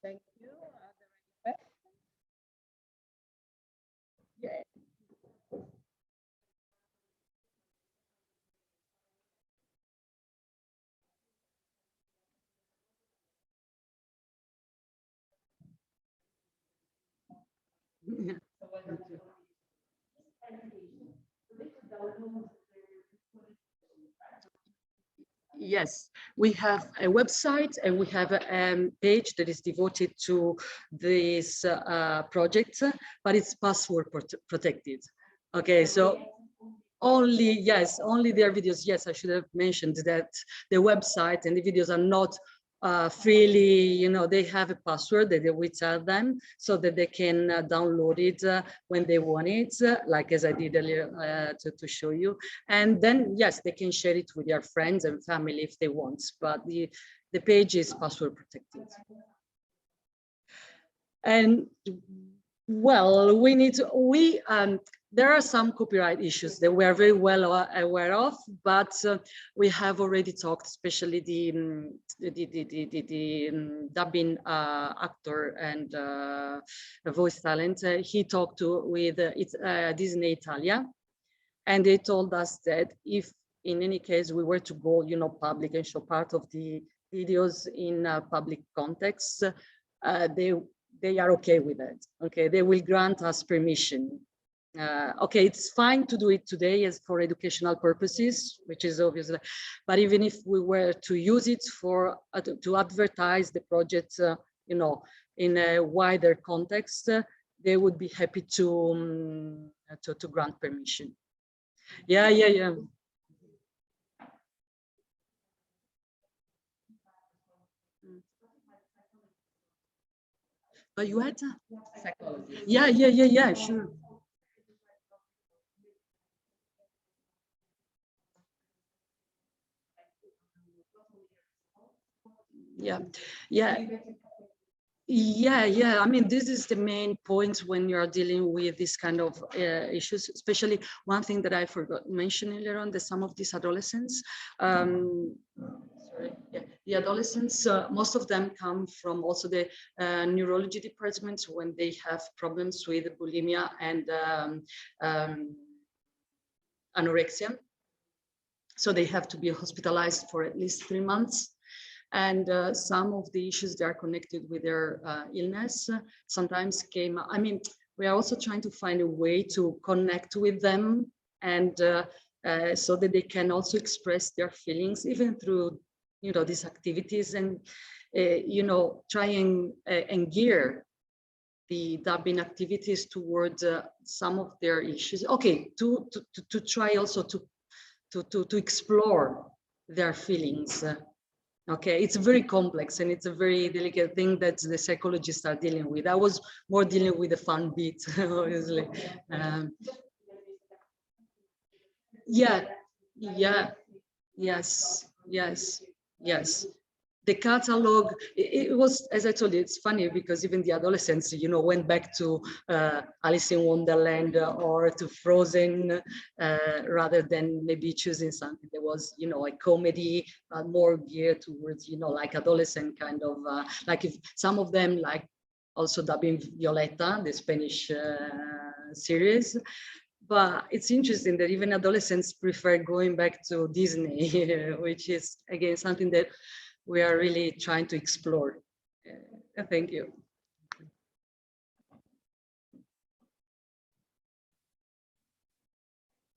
Thank you. Are there any questions? Yeah. Yes, we have a website and we have a page that is devoted to this project, but it's password protected. Okay, so only, yes, only their videos. Yes, I should have mentioned that the website and the videos are not freely, they have a password that we tell them so that they can download it when they want it, like as I did earlier to show you. And then, yes, they can share it with their friends and family if they want, but the page is password protected. And well, there are some copyright issues that we are very well aware of, but we have already talked, especially the dubbing actor and voice talent. He talked with Disney Italia, and they told us that if in any case we were to go, public and show part of the videos in a public context, they are okay with it. Okay, they will grant us permission. Okay, it's fine to do it today as for educational purposes, which is obviously, but even if we were to use it for to advertise the project, in a wider context, they would be happy to grant permission. Yeah. But you had Psychology. yeah, sure. Yeah. I mean, this is the main point when you're dealing with this kind of issues, especially one thing that I forgot to mention earlier on, that some of these adolescents, the adolescents, most of them come from also the neurology departments when they have problems with bulimia and anorexia. So they have to be hospitalized for at least 3 months. And some of the issues that are connected with their illness sometimes came. I mean, we are also trying to find a way to connect with them, and so that they can also express their feelings even through, these activities, and try and gear the dubbing activities towards some of their issues. Okay, to try also to explore their feelings. Okay, it's very complex and it's a very delicate thing that the psychologists are dealing with. I was more dealing with the fun bit, obviously. Yes. The catalog, it was, as I told you, it's funny because even the adolescents, went back to Alice in Wonderland or to Frozen, rather than maybe choosing something that was, a comedy, more geared towards, like adolescent kind of, like if some of them like also dubbing Violeta, the Spanish series. But it's interesting that even adolescents prefer going back to Disney, which is, again, something that we are really trying to explore. Thank you.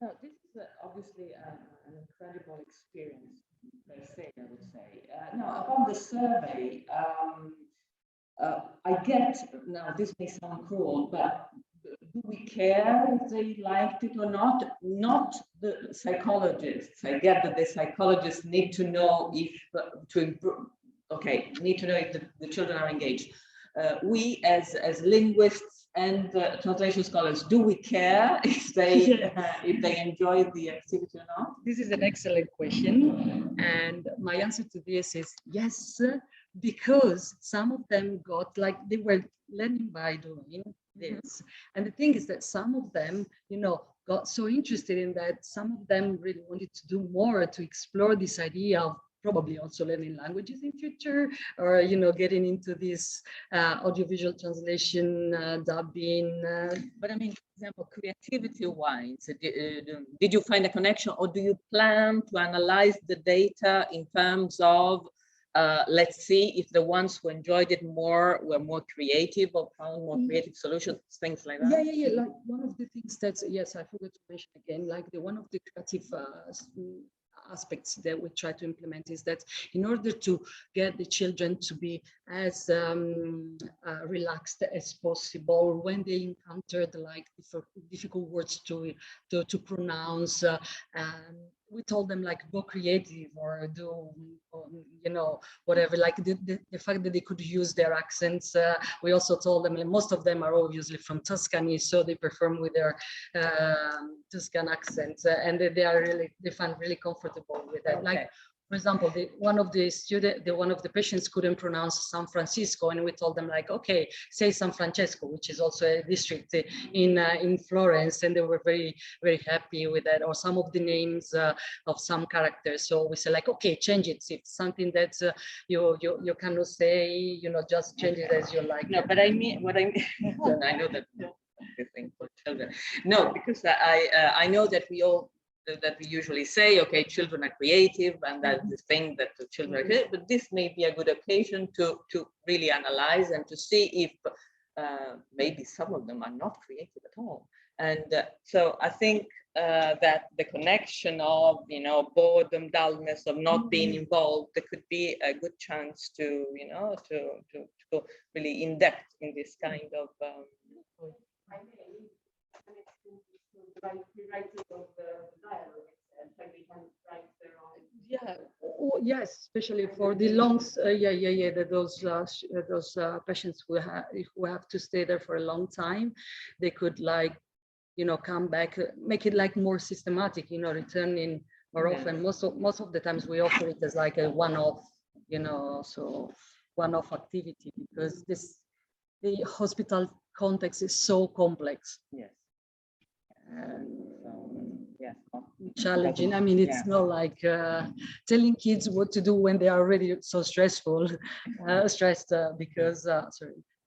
Now, this is obviously an incredible experience per se, I would say. Now, about the survey, I get, now this may sound cruel, but do we care if they liked it or not? Not the psychologists. I get that the psychologists need to know if to improve. Okay, need to know if the children are engaged. We as linguists and translation scholars, do we care if they enjoy the activity or not? This is an excellent question. And my answer to this is yes, because some of them got like they were learning by doing this. And the thing is that some of them, got so interested in that some of them really wanted to do more to explore this idea of probably also learning languages in future, or getting into this audiovisual translation, dubbing. But I mean, for example, creativity-wise, did you find a connection, or do you plan to analyze the data in terms of, let's see if the ones who enjoyed it more were more creative or found more creative solutions, things like that? Yeah. Like one of the things that, yes, I forgot to mention again, like one of the creative aspects that we try to implement is that in order to get the children to be as relaxed as possible when they encountered like difficult words to pronounce, we told them like go creative or do whatever, like the fact that they could use their accents. We also told them, and most of them are obviously from Tuscany, so they perform with their Tuscan accents, and they find really comfortable with that. Okay. Like, for example, one of the patients couldn't pronounce San Francisco, and we told them like, okay, say San Francesco, which is also a district in Florence, and they were very, very happy with that. Or some of the names of some characters. So we said like, okay, change it. If something that you cannot say, just change it as you like. No, but I mean, what I mean, I know that thing for children. No, because I know that we usually say, okay, children are creative, and that's the thing that the children are creative, but this may be a good occasion to really analyze and to see if maybe some of them are not creative at all. And so I think that the connection of, boredom, dullness, of not being involved, there could be a good chance to, to go really in depth in this kind of Yeah. Yes, especially for the longs. Those patients who have to stay there for a long time, they could come back, make it like more systematic, returning more often. Most of the times we offer it as like a one-off, so one-off activity, because the hospital context is so complex. Yes. Challenging. I mean, it's not like telling kids what to do when they are already so stressed because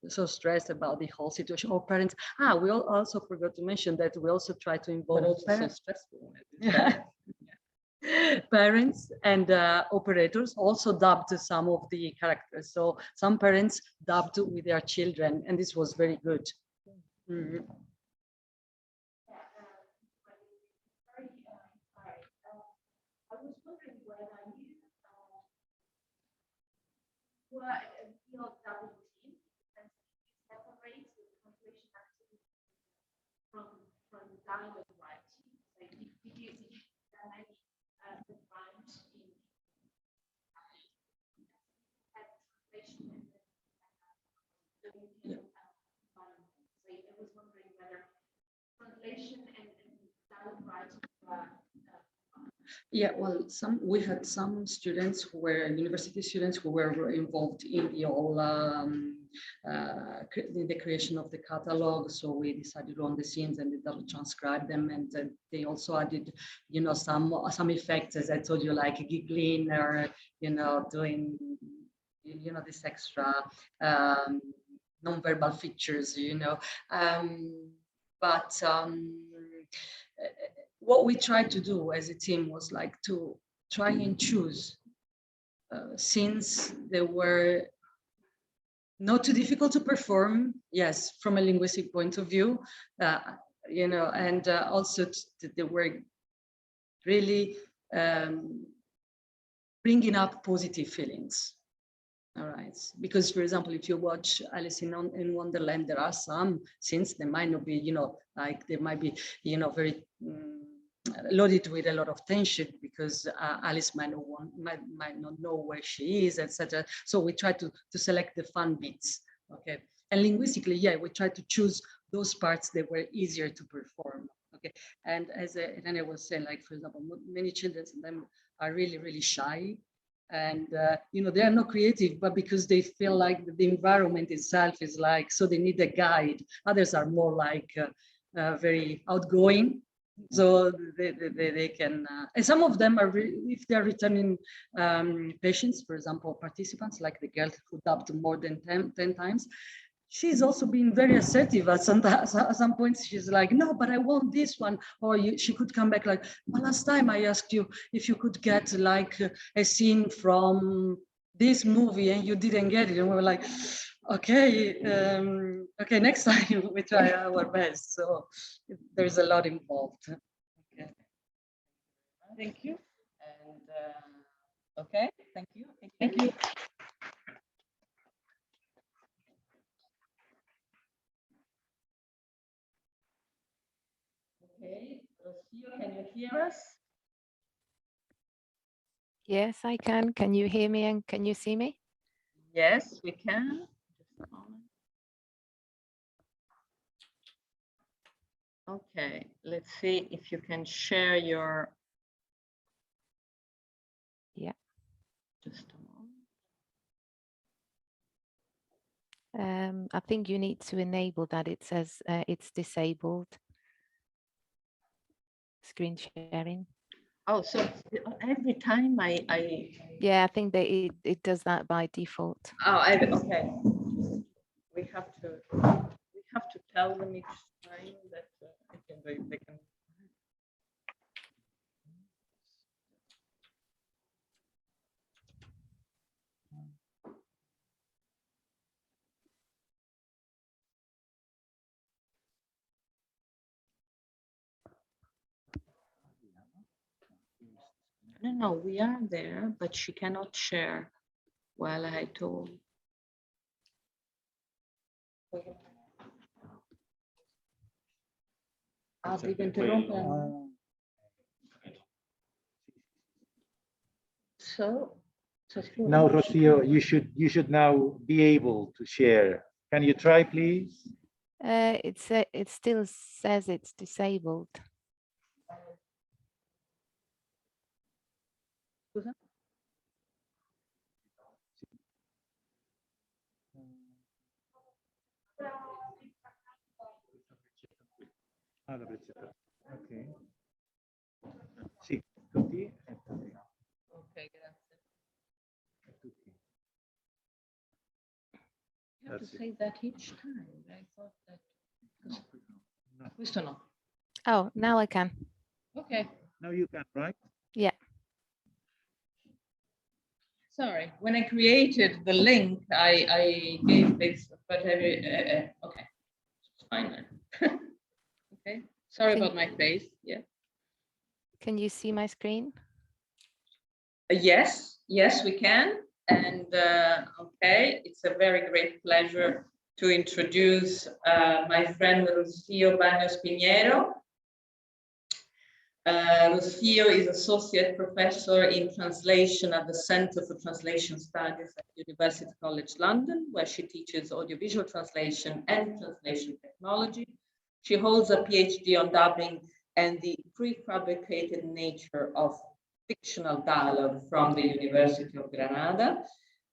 so stressed about the whole situation. Or parents. We also forgot to mention that we also try to involve parents. So stressful. Parents and operators also dubbed some of the characters. So some parents dubbed with their children, and this was very good. Mm-hmm. From dialogue writing, like did you have the branch in translation and so I was wondering whether translation and dialogue writing were Yeah, well, we had some students who were university students who were involved in the whole in the creation of the catalog. So we decided on the scenes and we transcribe them, and they also added, some effects, as I told you, like giggling or doing, this extra non-verbal features, what we tried to do as a team was like to try and choose scenes that were not too difficult to perform, yes, from a linguistic point of view, and also they were really bringing up positive feelings. All right, because for example, if you watch Alice in Wonderland, there are some scenes that might not be, like they might be, very loaded with a lot of tension because Alice might not know where she is, etc. So we try to select the fun bits, okay? And linguistically, yeah, we try to choose those parts that were easier to perform, okay? And as Irene was saying, like for example, many children sometimes are really, really shy. And they are not creative, but because they feel like the environment itself is like, so they need a guide. Others are more like very outgoing, so they can. And some of them are, if they are returning patients, for example, participants, like the girl who dubbed more than 10 times. She's also been very assertive at some points. She's like, no, but I want this one. Or she could come back like, well, last time I asked you if you could get like a scene from this movie and you didn't get it. And we were like, okay, okay, next time we try our best. So there's a lot involved. Okay. Thank you. And okay, thank you. Thank you. Okay, Rocio, can you hear us? Yes, I can. Can you hear me and can you see me? Yes, we can. Just a moment. Okay, let's see if you can share your. Yeah. Just a moment. I think you need to enable that. It says it's disabled. Screen sharing. Oh, so every time I Yeah, I think that it does that by default. okay. We have to tell them each time that they can. No, we are there, but she cannot share. Well, I told. So Now, Rocio, you should now be able to share. Can you try, please? It still says it's disabled. Okay. Sì, tutti. okay, grazie. You have to That's it. say that each time. I thought that. No. Questo no. Oh, now I can. Okay. Now you can, right? Yeah. Sorry, when I created the link, I gave this, but okay, it's fine then. Okay, sorry about my face. Yeah. Can you see my screen? Yes, we can. And okay, it's a very great pleasure to introduce my friend Rocio Baños Piñero. Rocio is Associate Professor in Translation at the Center for Translation Studies at University College London, where she teaches audiovisual translation and translation technology. She holds a PhD on dubbing and the prefabricated nature of fictional dialogue from the University of Granada.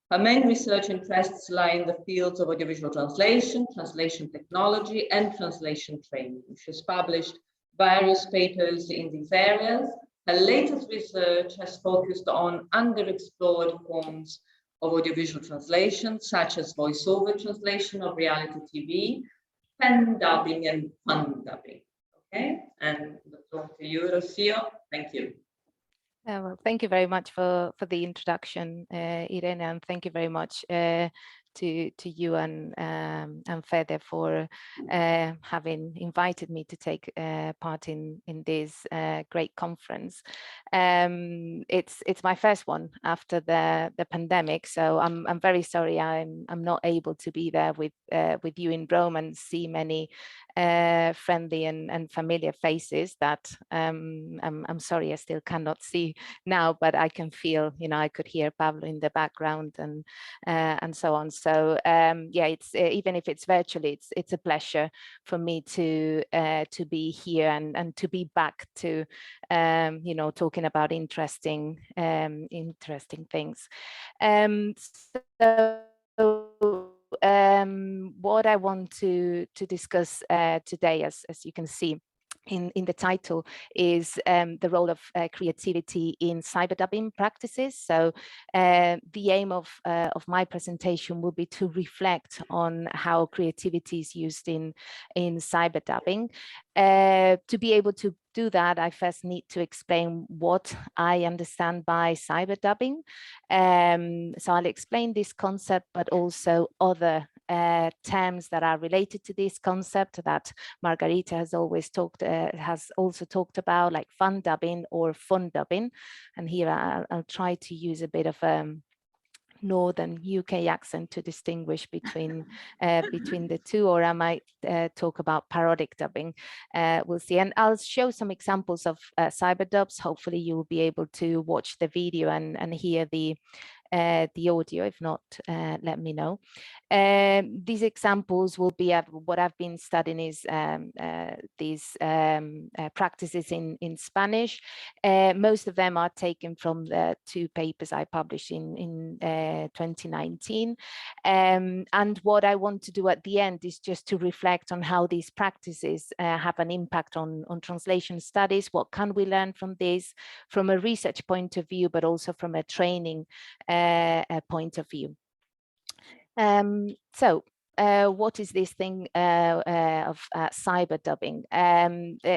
Her main research interests lie in the fields of audiovisual translation, translation technology, and translation training. She's published various papers in these areas. Her latest research has focused on underexplored forms of audiovisual translation, such as voiceover translation of reality TV, pen dubbing, and fun dubbing. Okay, and the floor to you, Rocio. Thank you. Well, thank you very much for the introduction, Irene, and thank you very much to to you and Fede for having invited me to take part in this great conference. It's my first one after the pandemic, so I'm very sorry I'm not able to be there with you in Rome and see many friendly and familiar faces that I'm sorry I still cannot see now, but I can feel, you know, I could hear Pablo in the background and so on. So yeah, it's even if it's virtually, it's a pleasure for me to be here and to be back to you know, talking about interesting things. So what I want to discuss today, as you can see in the title, is the role of creativity in cyberdubbing practices. So the aim of my presentation will be to reflect on how creativity is used in cyberdubbing. To be able to do that, I first need to explain what I understand by cyberdubbing. So I'll explain this concept, but also other terms that are related to this concept that Margarita has also talked about, like fun dubbing or fun dubbing. And here I'll try to use a bit of Northern UK accent to distinguish between the two, or I might talk about parodic dubbing. We'll see, and I'll show some examples of cyber dubs. Hopefully you will be able to watch the video and hear the audio. If not, let me know. These examples will be what I've been studying is these practices in Spanish. Most of them are taken from the 2 papers I published in 2019. And what I want to do at the end is just to reflect on how these practices have an impact on translation studies. What can we learn from this from a research point of view, but also from a training point of view. So what is this thing of cyber dubbing?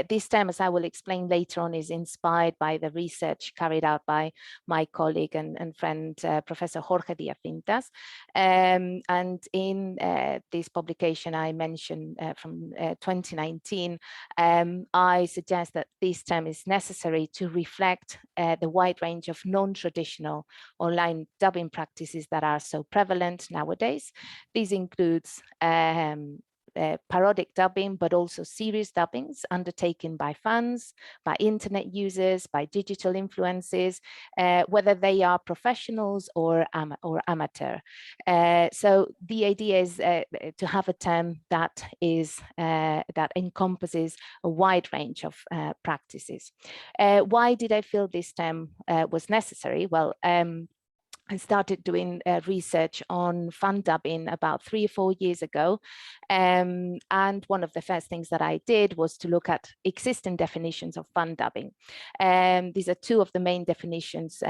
This term, as I will explain later on, is inspired by the research carried out by my colleague and friend, Professor Jorge Díaz-Cintas. And in this publication I mentioned from 2019, I suggest that this term is necessary to reflect the wide range of non-traditional online dubbing practices that are so prevalent nowadays. These includes parodic dubbing, but also serious dubbings undertaken by fans, by internet users, by digital influencers, whether they are professionals or amateur. So the idea is to have a term that is that encompasses a wide range of practices. Why did I feel this term was necessary? Well, I started doing research on fun dubbing about 3 or 4 years ago. And one of the first things that I did was to look at existing definitions of fun dubbing. These are 2 of the main definitions,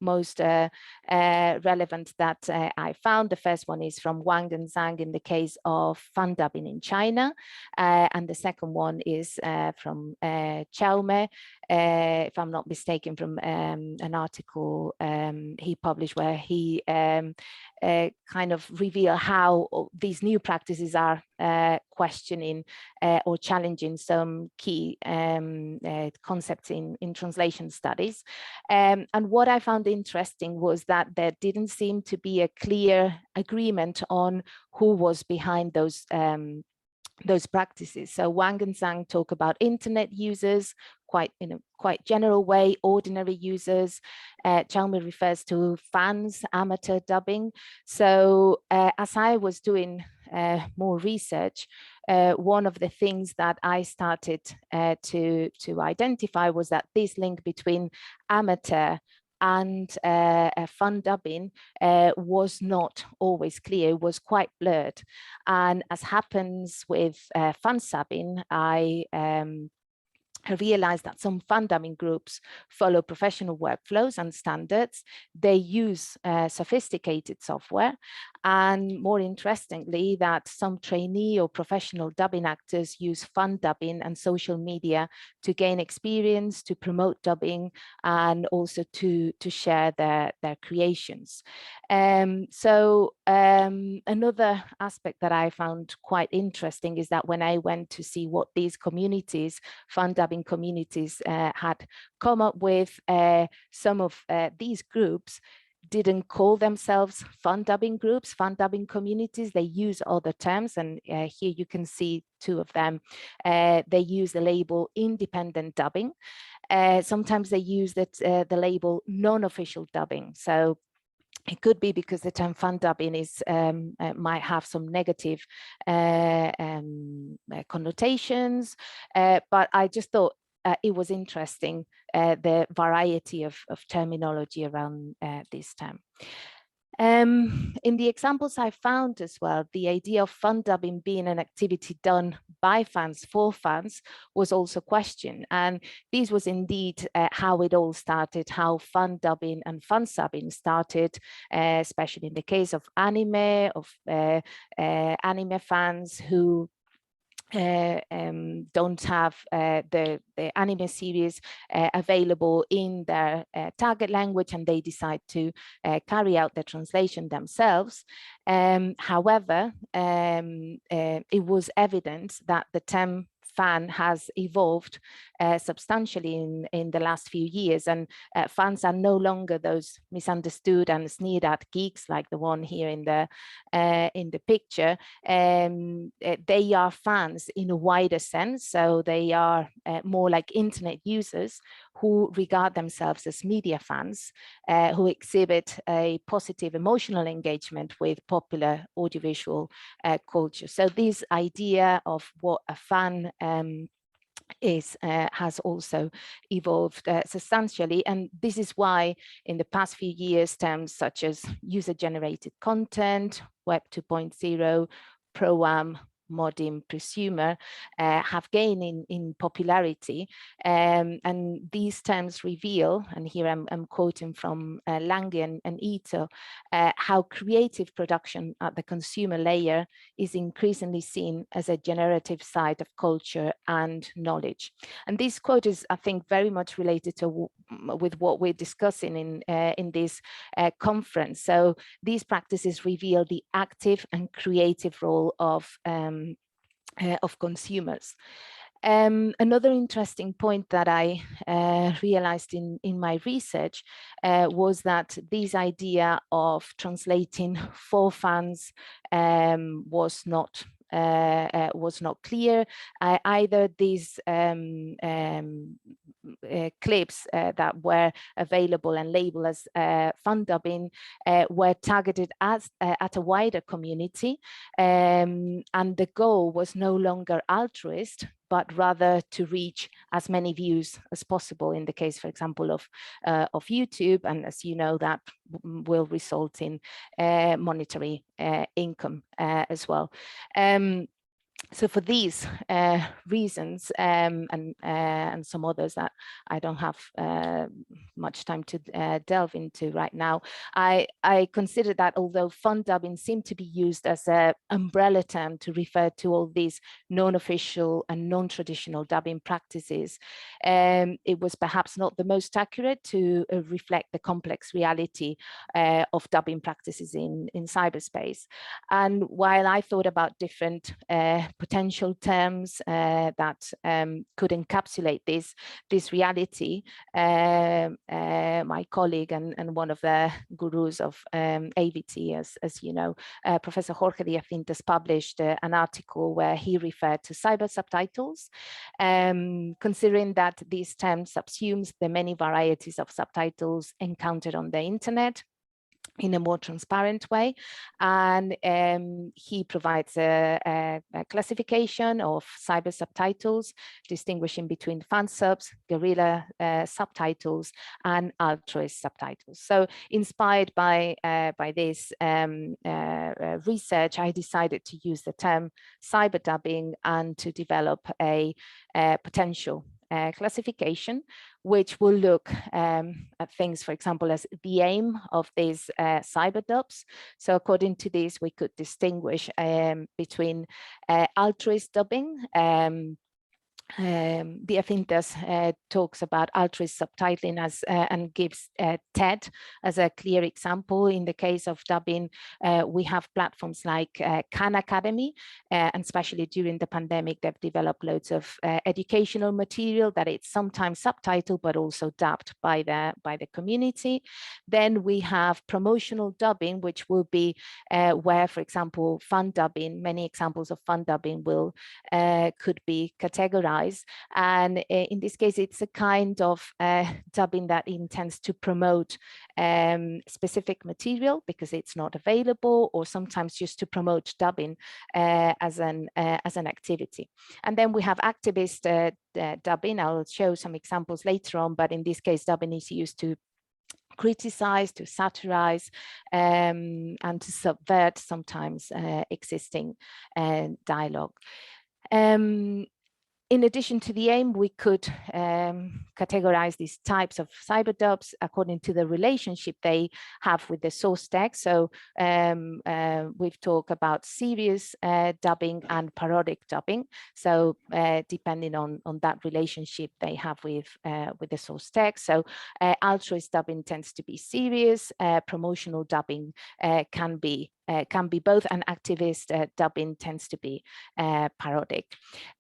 most relevant that I found. The first one is from Wang and Zhang in the case of fun dubbing in China. And the second one is from Chaume, if I'm not mistaken, from an article he published where he kind of reveal how these new practices are questioning or challenging some key concepts in translation studies. And what I found interesting was that there didn't seem to be a clear agreement on who was behind those practices. So Wang and Zhang talk about internet users, quite in a quite general way, ordinary users. Jaume refers to fans, amateur dubbing. So as I was doing more research, one of the things that I started to identify was that this link between amateur and fun dubbing was not always clear, was quite blurred. And as happens with fun subbing, I realized that some fan dubbing groups follow professional workflows and standards. They use sophisticated software, and more interestingly, that some trainee or professional dubbing actors use fan dubbing and social media to gain experience, to promote dubbing, and also to share their creations. Another aspect that I found quite interesting is that when I went to see what these communities, fan dubbing communities, had come up with, some of these groups didn't call themselves fan dubbing groups, fan dubbing communities. They use other terms, and here you can see two of them. They use the label independent dubbing. Sometimes they use the label non-official dubbing. So it could be because the term fan dubbing is might have some negative connotations, but I just thought it was interesting, the variety of terminology around this term. In the examples I found as well, the idea of fan dubbing being an activity done by fans for fans was also questioned. And this was indeed how it all started, how fan dubbing and fan subbing started, especially in the case of anime anime fans who don't have the anime series available in their target language, and they decide to carry out the translation themselves. However, it was evident that the term fan has evolved substantially in the last few years, and fans are no longer those misunderstood and sneered at geeks like the one here in the picture. They are fans in a wider sense, so they are more like internet users who regard themselves as media fans, who exhibit a positive emotional engagement with popular audiovisual culture. So this idea of what a fan has also evolved substantially, and this is why in the past few years terms such as user-generated content, Web 2.0, ProAm, modern prosumer have gained in popularity, and these terms reveal, and here I'm quoting from Lange and Ito, how creative production at the consumer layer is increasingly seen as a generative side of culture and knowledge. And this quote is, I think, very much related to with what we're discussing in this conference. So these practices reveal the active and creative role of consumers. Another interesting point that I realized in my research was that this idea of translating for fans was not clear. Either these clips that were available and labeled as fan dubbing were targeted at a wider community, and the goal was no longer altruist, but rather to reach as many views as possible in the case, for example, of YouTube. And as you know, that will result in monetary income as well. So for these reasons and some others that I don't have much time to delve into right now, I consider that although fan dubbing seemed to be used as an umbrella term to refer to all these non-official and non-traditional dubbing practices, it was perhaps not the most accurate to reflect the complex reality of dubbing practices in cyberspace. And while I thought about different potential terms that could encapsulate this reality, my colleague and one of the gurus of AVT, as you know, Professor Jorge Díaz-Cintas published an article where he referred to cyber subtitles, considering that this term subsumes the many varieties of subtitles encountered on the internet in a more transparent way. And he provides a classification of cyber subtitles, distinguishing between fan subs, guerrilla subtitles, and altruist subtitles. So inspired by this research, I decided to use the term cyber dubbing and to develop a potential classification, which will look at things, for example, as the aim of these cyber dubs. So according to this, we could distinguish between altruist dubbing. The Afintas talks about altruist subtitling as and gives TED as a clear example. In the case of dubbing, we have platforms like Khan Academy, and especially during the pandemic, they've developed loads of educational material that it's sometimes subtitled but also dubbed by the community. Then we have promotional dubbing, which will be where, for example, fun dubbing. Many examples of fun dubbing will could be categorized. And in this case, it's a kind of dubbing that intends to promote specific material because it's not available, or sometimes just to promote dubbing as an activity. And then we have activist dubbing. I'll show some examples later on, but in this case, dubbing is used to criticize, to satirize, and to subvert sometimes existing dialogue. In addition to the aim, we could categorize these types of cyber dubs according to the relationship they have with the source text. So we've talked about serious dubbing and parodic dubbing. So depending on that relationship they have with the source text. So altruist dubbing tends to be serious. Promotional dubbing can be both, and activist dubbing tends to be parodic.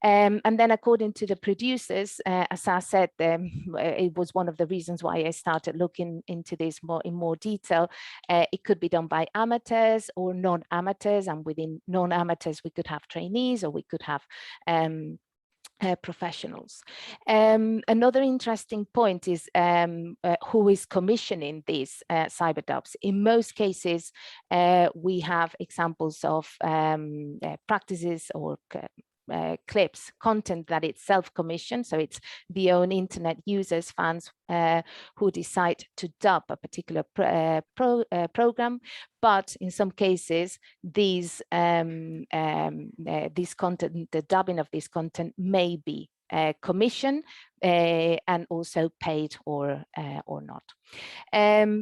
And then according to the producers, as I said, it was one of the reasons why I started looking into this in more detail. It could be done by amateurs or non-amateurs, and within non-amateurs, we could have trainees, or we could have professionals. Another interesting point is who is commissioning these cyber dubs. In most cases, we have examples of practices or clips, content that it's self-commissioned. So it's the own internet users, fans who decide to dub a particular program. But in some cases, these content, the dubbing of this content may be commission and also paid or not.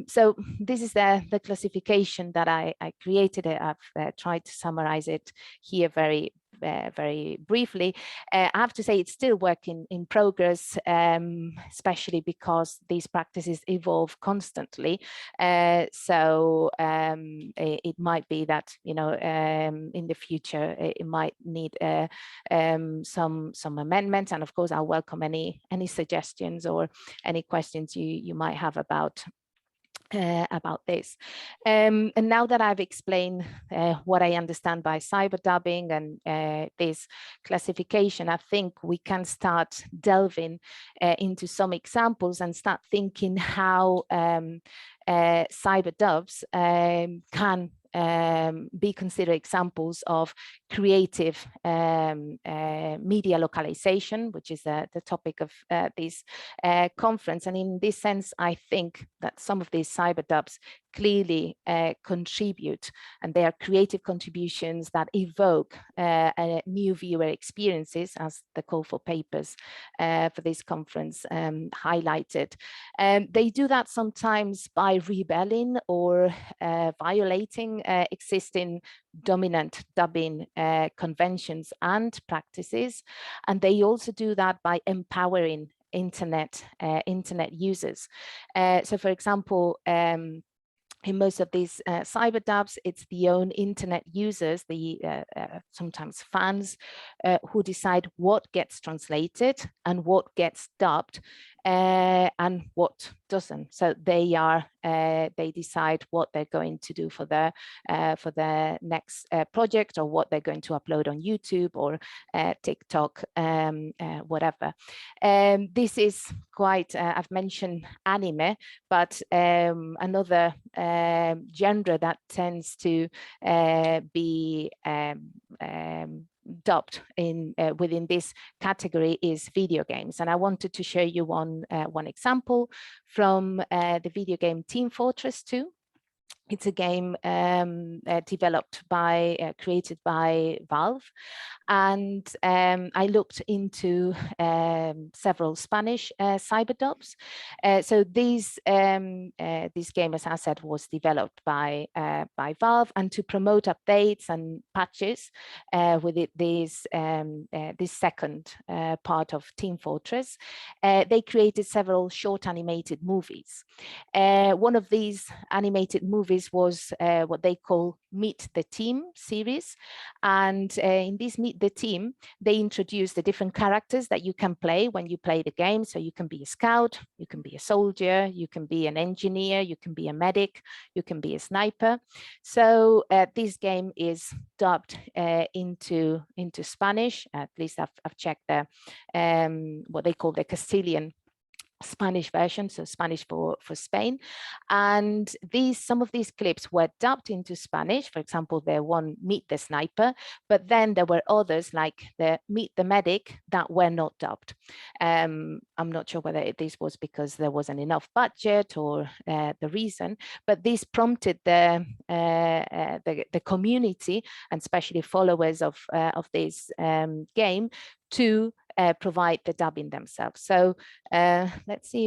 So this is the classification that I created. I've tried to summarize it here very briefly. I have to say it's still work in progress, especially because these practices evolve constantly. So it might be that, you know, in the future it might need some amendments, and of course I'll welcome any suggestions or any questions you might have about this. And now that I've explained what I understand by cyber dubbing and this classification, I think we can start delving into some examples and start thinking how cyber dubs can be considered examples of creative media localization, which is the topic of this conference. And in this sense, I think that some of these cyber dubs clearly contribute, and they are creative contributions that evoke new viewer experiences, as the call for papers for this conference highlighted. They do that sometimes by rebelling or violating existing dominant dubbing conventions and practices, and they also do that by empowering internet users. So for example, in most of these cyber dubs, it's the own internet users, the sometimes fans, who decide what gets translated and what gets dubbed and what doesn't. So they decide what they're going to do for their next project, or what they're going to upload on YouTube or TikTok, whatever. This is quite, I've mentioned anime, but another genre that tends to be dubbed in within this category is video games. And I wanted to show you one example from the video game Team Fortress 2. It's a game developed by, created by Valve. And I looked into several Spanish cyberdubs. So this game, as I said, was developed by Valve, and to promote updates and patches with this second part of Team Fortress, they created several short animated movies. One of these animated movies was what they call Meet the Team series. And in this Meet the Team, they introduced the different characters that you can play when you play the game. So you can be a scout, you can be a soldier, you can be an engineer, you can be a medic, you can be a sniper. So this game is dubbed into Spanish. At least I've checked the what they call the Castilian Spanish version, so Spanish for Spain. And some of these clips were dubbed into Spanish. For example, the one Meet the Sniper, but then there were others like the Meet the Medic that were not dubbed. I'm not sure whether this was because there wasn't enough budget or the reason, but this prompted the community, and especially followers of this game, to provide the dubbing themselves. So let's see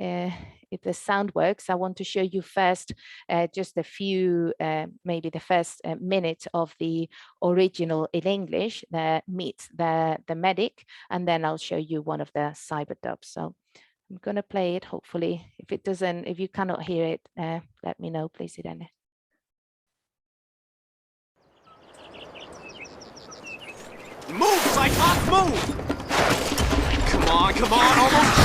if the sound works. I want to show you first just a few, maybe the first minute of the original in English, Meet the Medic, and then I'll show you one of the cyber dubs. So I'm going to play it. Hopefully, if you cannot hear it, let me know, please, Irene. Move, Cyclops, move! Come on, almost!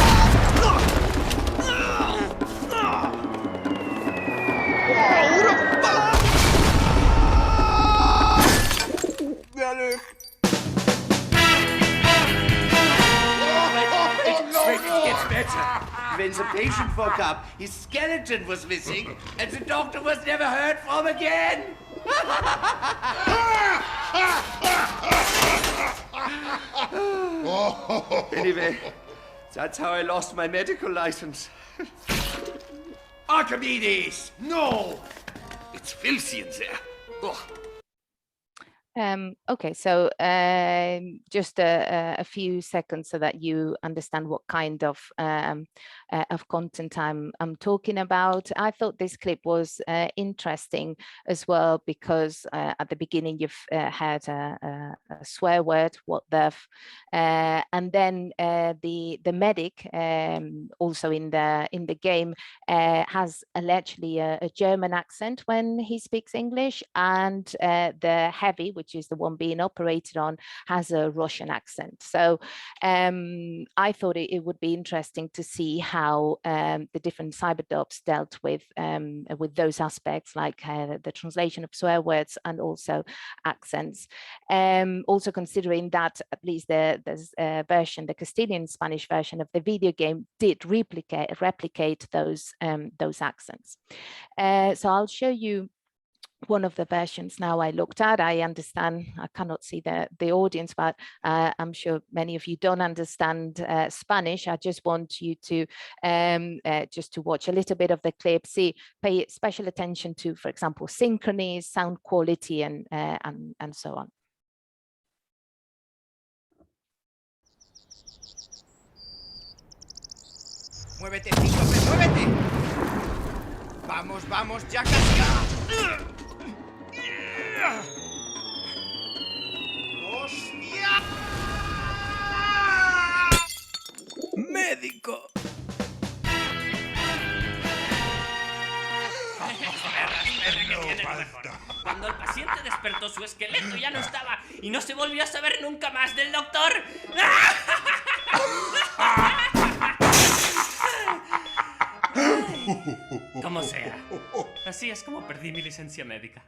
It gets better. When the patient woke up, his skeleton was missing, and the doctor was never heard from again. Anyway, that's how I lost my medical license. Archimedes! No! It's filthy in there. Ugh. Okay, so just a few seconds so that you understand what kind of content I'm talking about. I thought this clip was interesting as well because at the beginning you've had a swear word, what the, and then the medic also in the game has allegedly a German accent when he speaks English, and the heavy, which is the one being operated on, has a Russian accent. So I thought it would be interesting to see how the different cyberdubs dealt with those aspects, like the translation of swear words and also accents. Also considering that at least the version, the Castilian Spanish version of the video game, did replicate those accents. So I'll show you one of the versions now I looked at. I understand, I cannot see the audience, but I'm sure many of you don't understand Spanish. I just want you to just to watch a little bit of the clip, pay special attention to, for example, synchrony, sound quality, and so on. Muévete, Cíclope, muévete. Vamos, vamos, ya casi. ¡Hostia! ¡Médico! Cuando el paciente despertó, su esqueleto ya no estaba y no se volvió a saber nunca más del doctor. Como sea. Así es como perdí mi licencia médica.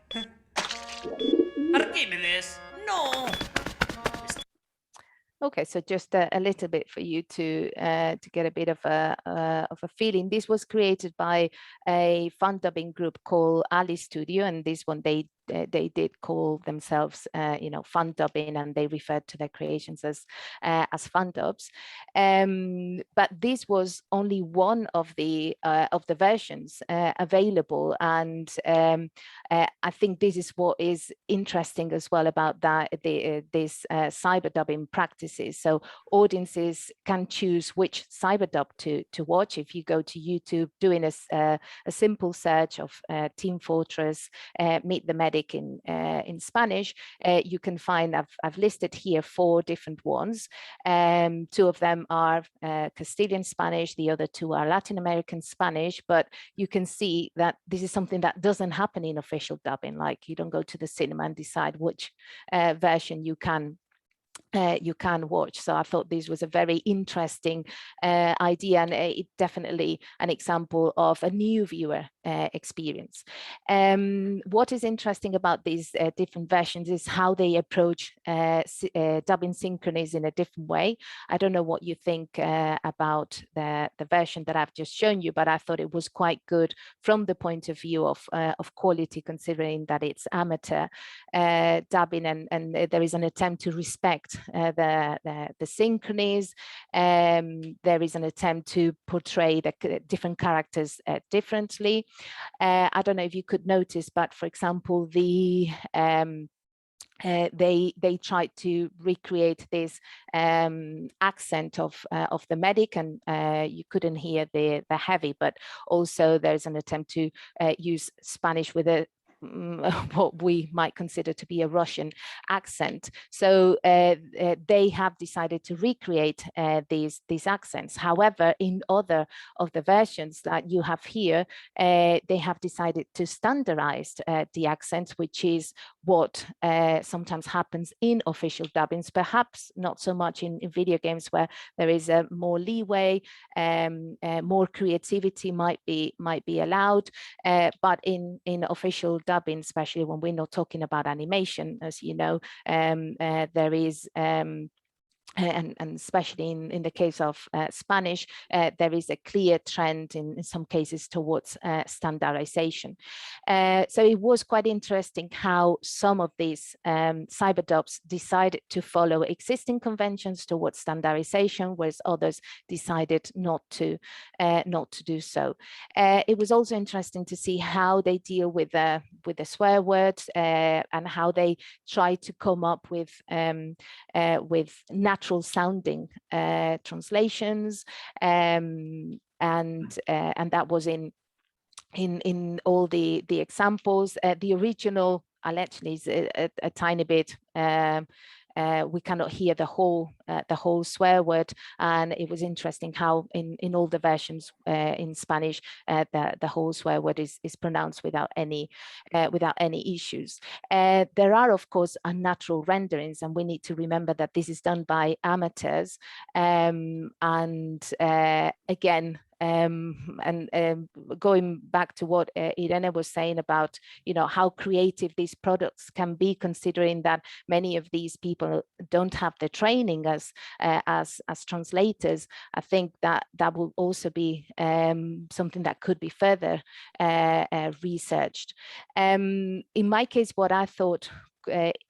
Arquímedes, no. Okay, so just a little bit for you to get a bit of a feeling. This was created by a fun dubbing group called Ali Studio, and this one they they did call themselves, you know, fun dubbing, and they referred to their creations as fun dubs. But this was only one of the versions available, and I think this is what is interesting as well about that this cyber dubbing practices. So audiences can choose which cyber dub to watch. If you go to YouTube, doing a simple search of Team Fortress, Meet the Medic in Spanish, you can find, I've listed here 4 different ones. 2 of them are Castilian Spanish, the other 2 are Latin American Spanish, but you can see that this is something that doesn't happen in official dubbing. Like, you don't go to the cinema and decide which version you can watch. So I thought this was a very interesting idea, and it definitely an example of a new viewer experience. What is interesting about these different versions is how they approach dubbing synchronies in a different way. I don't know what you think about the version that I've just shown you, but I thought it was quite good from the point of view of quality, considering that it's amateur dubbing, and there is an attempt to respect the synchronies. There is an attempt to portray the different characters differently. I don't know if you could notice, but for example, they tried to recreate this accent of the medic, and you couldn't hear the heavy, but also there's an attempt to use Spanish with a what we might consider to be a Russian accent. So they have decided to recreate these accents. However, in other of the versions that you have here, they have decided to standardize the accents, which is what sometimes happens in official dubbings, perhaps not so much in video games, where there is a more leeway, more creativity might be allowed, but in official dubbing, especially when we're not talking about animation, as you know, there is and especially in the case of Spanish, there is a clear trend in some cases towards standardization. So it was quite interesting how some of these cyber dubs decided to follow existing conventions towards standardization, whereas others decided not to do so. It was also interesting to see how they deal with the swear words and how they try to come up with natural sounding translations, and that was in all the examples. The original actually is a tiny bit. We cannot hear the whole swear word, and it was interesting how in all the versions in Spanish the whole swear word is pronounced without any issues. There are of course unnatural renderings, and we need to remember that this is done by amateurs, and again, going back to what Irene was saying about, you know, how creative these products can be, considering that many of these people don't have the training as translators. I think that will also be something that could be further researched. In my case, what I thought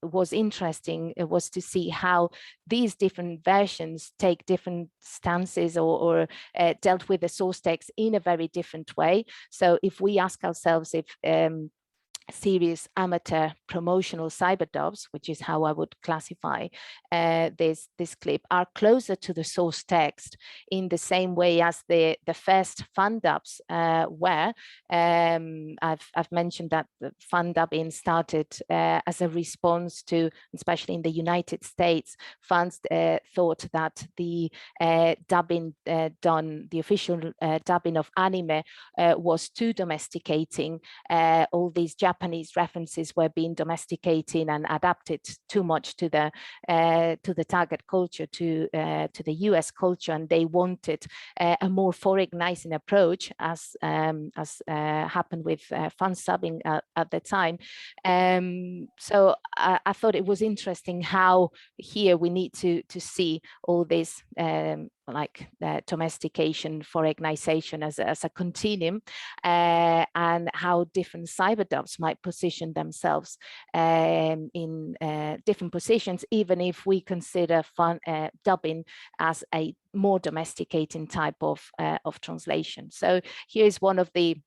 was interesting was to see how these different versions take different stances or dealt with the source text in a very different way. So if we ask ourselves if serious amateur promotional cyber dubs, which is how I would classify this clip, are closer to the source text in the same way as the first fun dubs were. I've mentioned that the fun dubbing started as a response to, especially in the United States, fans thought that the dubbing done, the official dubbing of anime was too domesticating. All these Japanese references were being domesticated and adapted too much to the target culture, to the US culture, and they wanted a more foreignizing approach, as happened with fan subbing at the time. So I thought it was interesting how here we need to see all these like domestication, foreignization as a continuum, and how different cyberdubs might position themselves in different positions, even if we consider dubbing as a more domesticating type of translation. So here's one of the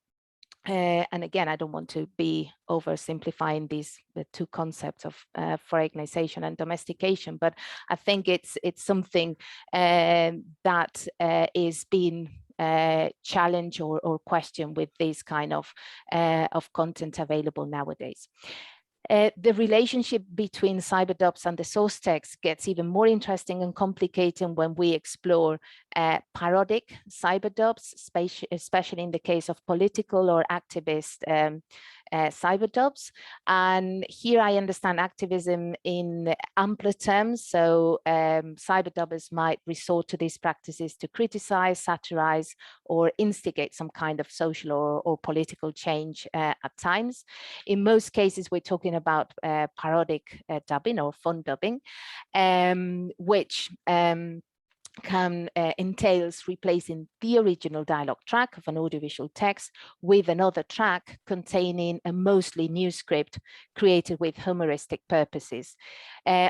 and again, I don't want to be oversimplifying the two concepts of foreignization and domestication, but I think it's something that is being challenged or questioned with this kind of content available nowadays. The relationship between cyberdubs and the source text gets even more interesting and complicated when we explore parodic cyberdubs, especially in the case of political or activist cyberdubs. And here I understand activism in ampler terms. So cyberdubbers might resort to these practices to criticize, satirize, or instigate some kind of social or political change at times. In most cases, we're talking about parodic dubbing or fun dubbing, which entails replacing the original dialogue track of an audiovisual text with another track containing a mostly new script created with humoristic purposes,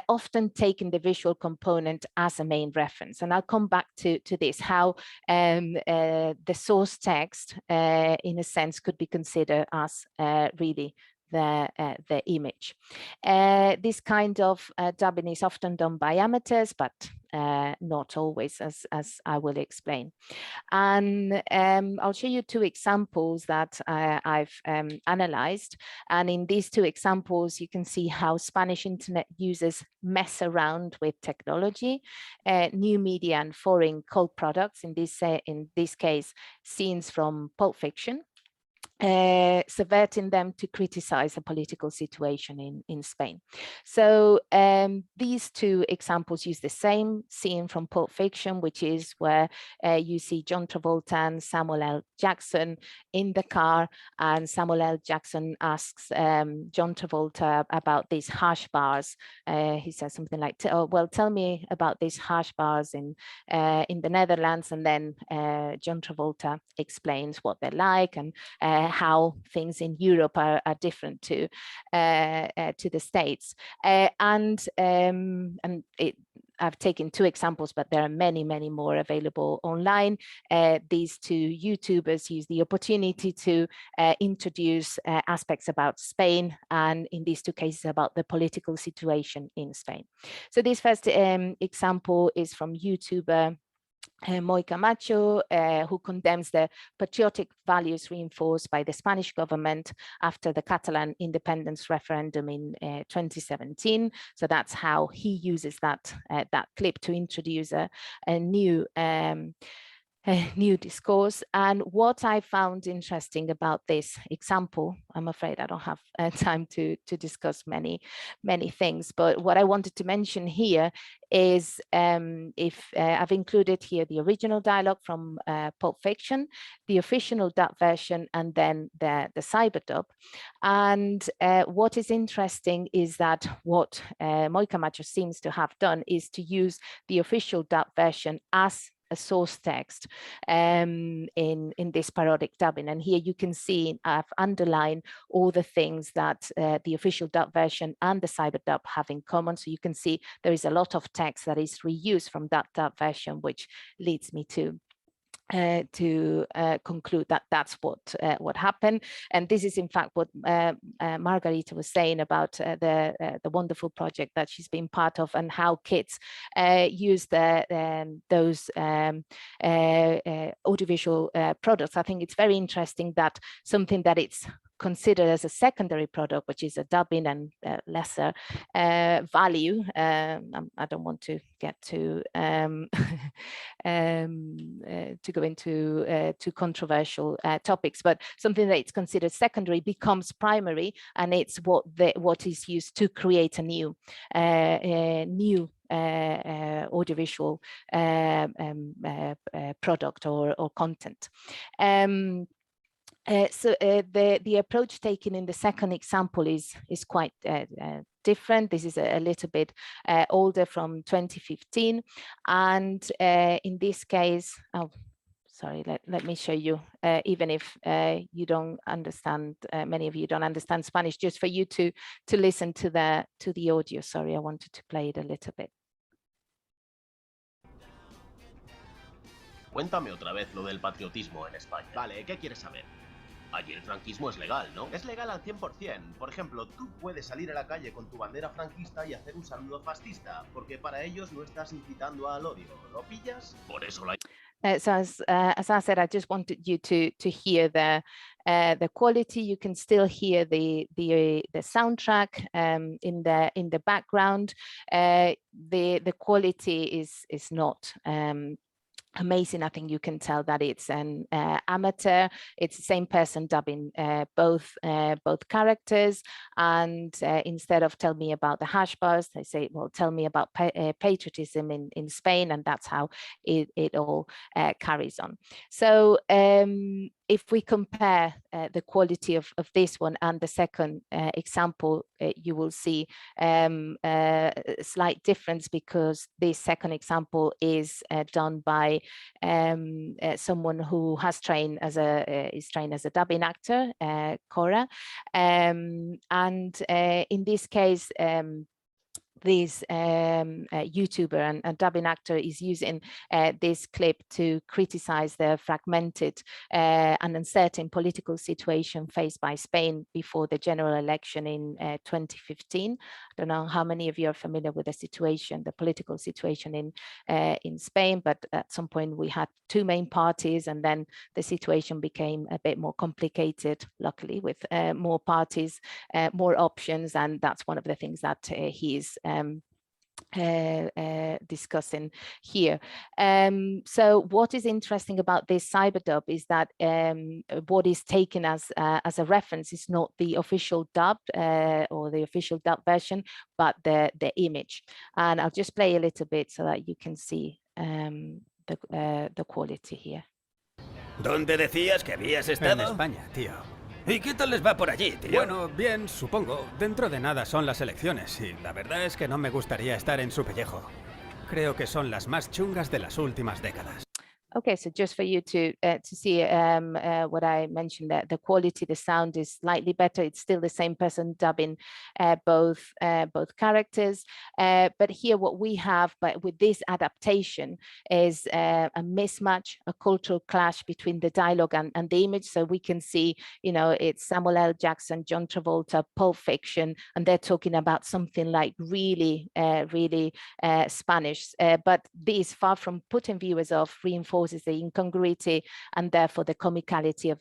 often taking the visual component as a main reference. And I'll come back to this, how the source text, in a sense, could be considered as really the image. This kind of dubbing is often done by amateurs, but not always, as I will explain. And I'll show you two examples that I've analyzed. And in these two examples, you can see how Spanish internet users mess around with technology, new media and foreign cult products, in this case, scenes from Pulp Fiction, subverting them to criticize a political situation in Spain. So these two examples use the same scene from Pulp Fiction, which is where you see John Travolta and Samuel L. Jackson in the car, and Samuel L. Jackson asks John Travolta about these hash bars. He says something like, "Oh, well, tell me about these hash bars in the Netherlands," and then John Travolta explains what they're like and how things in Europe are different to the States. I've taken two examples, but there are many, many more available online. These two YouTubers use the opportunity to introduce aspects about Spain, and in these two cases about the political situation in Spain. So this first example is from YouTuber Moy Camacho, who condemns the patriotic values reinforced by the Spanish government after the Catalan independence referendum in 2017. So that's how he uses that clip to introduce a new discourse. And what I found interesting about this example, I'm afraid I don't have time to discuss many things, but what I wanted to mention here is I've included here the original dialogue from Pulp Fiction, the official dub version, and then the cyberdub. And what is interesting is that what Moy Camacho seems to have done is to use the official dub version as a source text in this parodic dubbing. And here you can see I've underlined all the things that the official dub version and the cyberdub have in common. So you can see there is a lot of text that is reused from that dub version, which leads me to conclude that that's what happened. And this is in fact what Margarita was saying about the wonderful project that she's been part of, and how kids use those audiovisual products. I think it's very interesting that something that it's considered as a secondary product, which is a dubbing and lesser value. I don't want to get to go into too controversial topics, but something that it's considered secondary becomes primary, and it's what is used to create a new audiovisual product or content. The approach taken in the second example is quite different. This is a little bit older, from 2015, and in this case, oh, sorry, let me show you, even if you don't understand, many of you don't understand Spanish, just for you to listen to the audio. Sorry, I wanted to play it a little bit. Cuéntame otra vez lo del patriotismo en España. Vale, ¿qué quieres saber? Allí el franquismo es legal, ¿no? Es legal al 100%. Por ejemplo, tú puedes salir a la calle con tu bandera franquista y hacer un saludo fascista, porque para ellos no estás incitando al odio. ¿Lo pillas? Por eso la... So as I said, I just wanted you to hear the quality. You can still hear the soundtrack in the background. The quality is not amazing. I think you can tell that it's an amateur. It's the same person dubbing both characters, and instead of tell me about the hash bars, they say, well, tell me about patriotism in Spain, and that's how it all carries on. So if we compare the quality of this one and the second example, you will see a slight difference, because this second example is done by someone who has trained as a dubbing actor, Cora, and in this case, this YouTuber and dubbing actor is using this clip to criticize the fragmented and uncertain political situation faced by Spain before the general election in 2015. I don't know how many of you are familiar with the situation, the political situation in Spain, but at some point we had two main parties, and then the situation became a bit more complicated, luckily, with more parties, more options, and that's one of the things that he's discussing here. So what is interesting about this cyberdub is that what is taken as a reference is not the official dub or the official dub version, but the image. And I'll just play a little bit so that you can see the quality here. ¿Dónde decías que habías estado? En España, tío. ¿Y qué tal les va por allí, tío? Bueno, bien, supongo. Dentro de nada son las elecciones y la verdad es que no me gustaría estar en su pellejo. Creo que son las más chungas de las últimas décadas. Okay, so just for you to see what I mentioned, that the quality, the sound is slightly better. It's still the same person dubbing both characters, but here what we have, but with this adaptation, is a mismatch, a cultural clash between the dialogue and the image. So we can see, you know, it's Samuel L. Jackson, John Travolta, Pulp Fiction, and they're talking about something like really Spanish, but this, far from putting viewers off, reinforces the incongruity and therefore the comicality of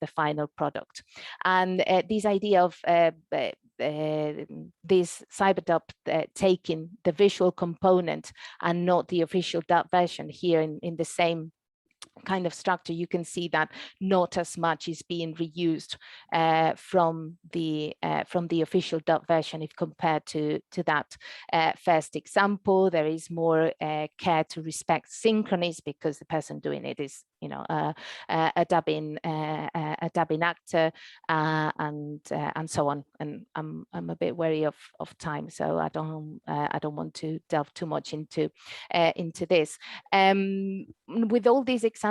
the final product. And this idea of this cyberdub taking the visual component and not the official dub version here in the same kind of structure, you can see that not as much is being reused from the official dub version if compared to that first example. There is more care to respect synchronies because the person doing it is, you know, a dubbing actor and so on. And I'm a bit wary of time, so I don't want to delve too much into this. With all these examples,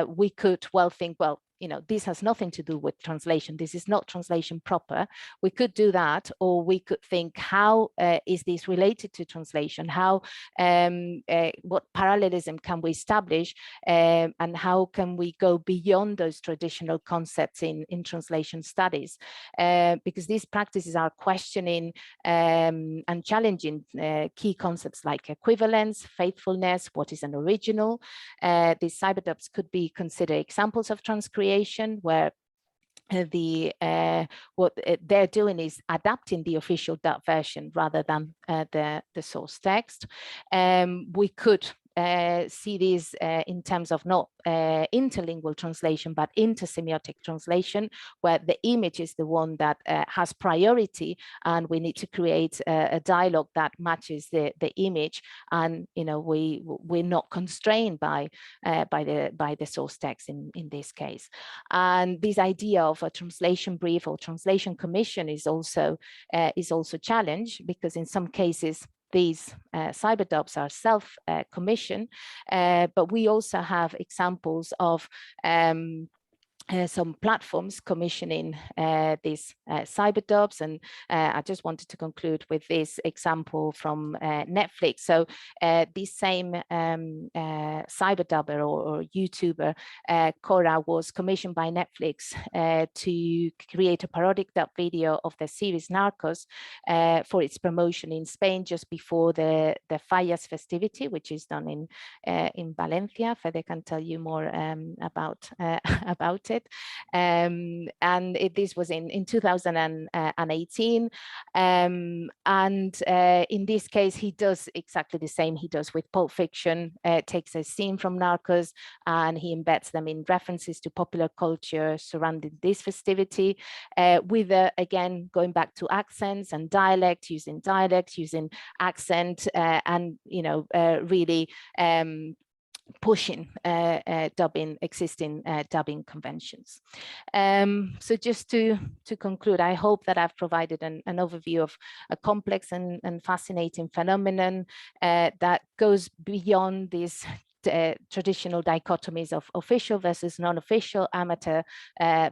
we could well think, well, you know, this has nothing to do with translation. This is not translation proper. We could do that, or we could think, how is this related to translation? How, what parallelism can we establish, and how can we go beyond those traditional concepts in translation studies? Because these practices are questioning and challenging key concepts like equivalence, faithfulness, what is an original. These cyberdubs could be considered examples of transcreation, where what they're doing is adapting the official dub version rather than the source text. We could see this in terms of not interlingual translation, but intersemiotic translation, where the image is the one that has priority, and we need to create a dialogue that matches the image, and we're not constrained by the source text in this case. And this idea of a translation brief or translation commission is also challenged, because in some cases these cyberdubs are self-commissioned, but we also have examples of some platforms commissioning these cyberdubs, and I just wanted to conclude with this example from Netflix. So this same cyberdubber or YouTuber, Cora, was commissioned by Netflix to create a parodic dub video of the series Narcos for its promotion in Spain just before the Fallas festivity, which is done in Valencia. Fede can tell you more about it. This was in 2018, and in this case he does exactly the same he does with Pulp Fiction, takes a scene from Narcos and he embeds them in references to popular culture surrounding this festivity, with again going back to accents and dialect, using accent, and really pushing existing dubbing conventions. So just to conclude, I hope that I've provided an overview of a complex and fascinating phenomenon that goes beyond these traditional dichotomies of official versus non-official, amateur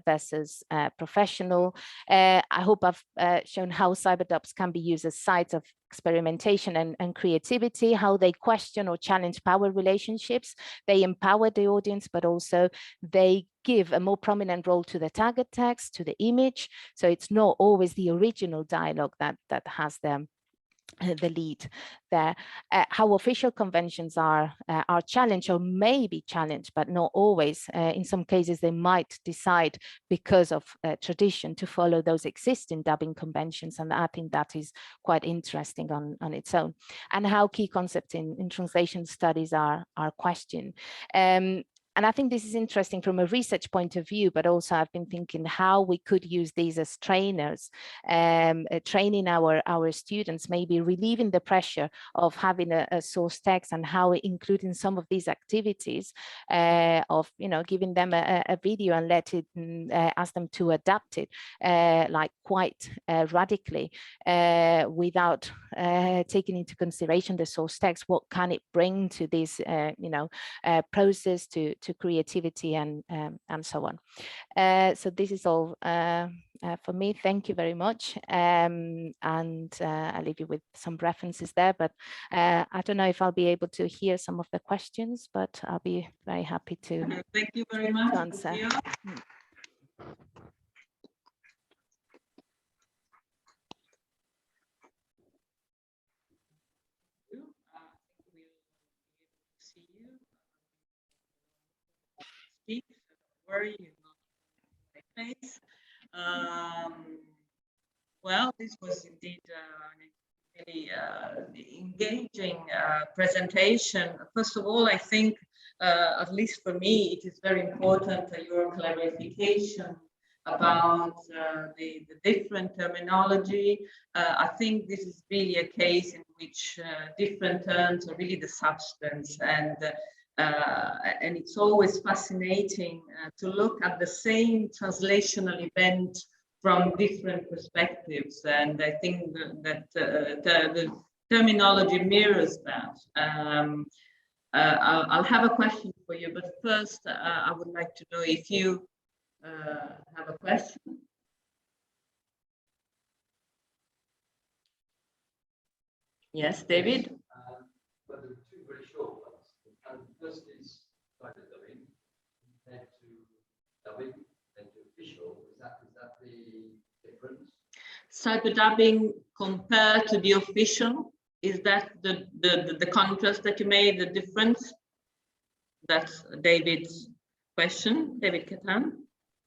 versus professional. I hope I've shown how cyberdubs can be used as sites of experimentation and creativity, how they question or challenge power relationships. They empower the audience, but also they give a more prominent role to the target text, to the image. So it's not always the original dialogue that has the lead there. How official conventions are challenged, or may be challenged, but not always. In some cases, they might decide, because of tradition, to follow those existing dubbing conventions, and I think that is quite interesting on its own. And how key concepts in translation studies are questioned. And I think this is interesting from a research point of view, but also I've been thinking how we could use these as trainers, training our students, maybe relieving the pressure of having a source text, and how including some of these activities of, giving them a video and ask them to adapt it like quite radically, without taking into consideration the source text. What can it bring to this, process, to creativity and so on. So this is all for me. Thank you very much, and I'll leave you with some references there, but I don't know if I'll be able to hear some of the questions, but I'll be very happy to Thank you very much, answer. Speak, don't worry, you're not my face. Well, this was indeed a really engaging presentation. First of all, I think, at least for me, it is very important your clarification about the different terminology. I think this is really a case in which different terms are really the substance, and it's always fascinating to look at the same translational event from different perspectives, and I think that the terminology mirrors that. I'll have a question for you, but first I would like to know if you have a question. Yes, David? But there are two very short ones. And the first is cyber dubbing compared to dubbing and to official. Is that the difference? Cyber dubbing compared to the official, is that the contrast that you made, the difference? That's David's question, David Catan.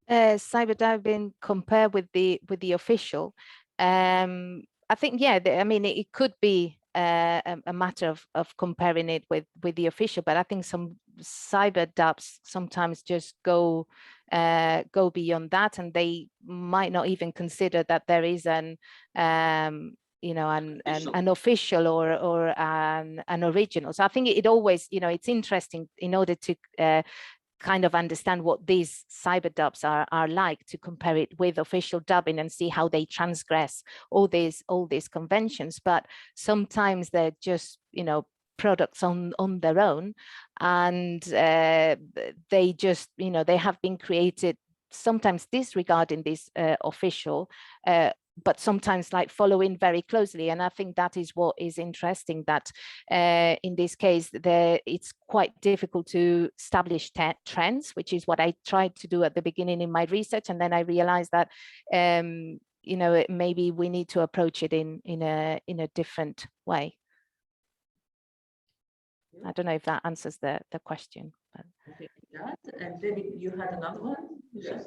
Cyber dubbing compared with the official. I think, yeah, I mean, it could be a matter of comparing it with the official, but I think some cyber dubs sometimes just go beyond that, and they might not even consider that there is an an official or an original. So I think it always, it's interesting in order to kind of understand what these cyber dubs are like, to compare it with official dubbing and see how they transgress all these conventions. But sometimes they're just, products on their own, and they just, they have been created sometimes disregarding this official, but sometimes like following very closely. And I think that is what is interesting, that in this case, it's quite difficult to establish trends, which is what I tried to do at the beginning in my research. And then I realized that, maybe we need to approach it in a different way. I don't know if that answers the question. But. And David, you had another one? Yes.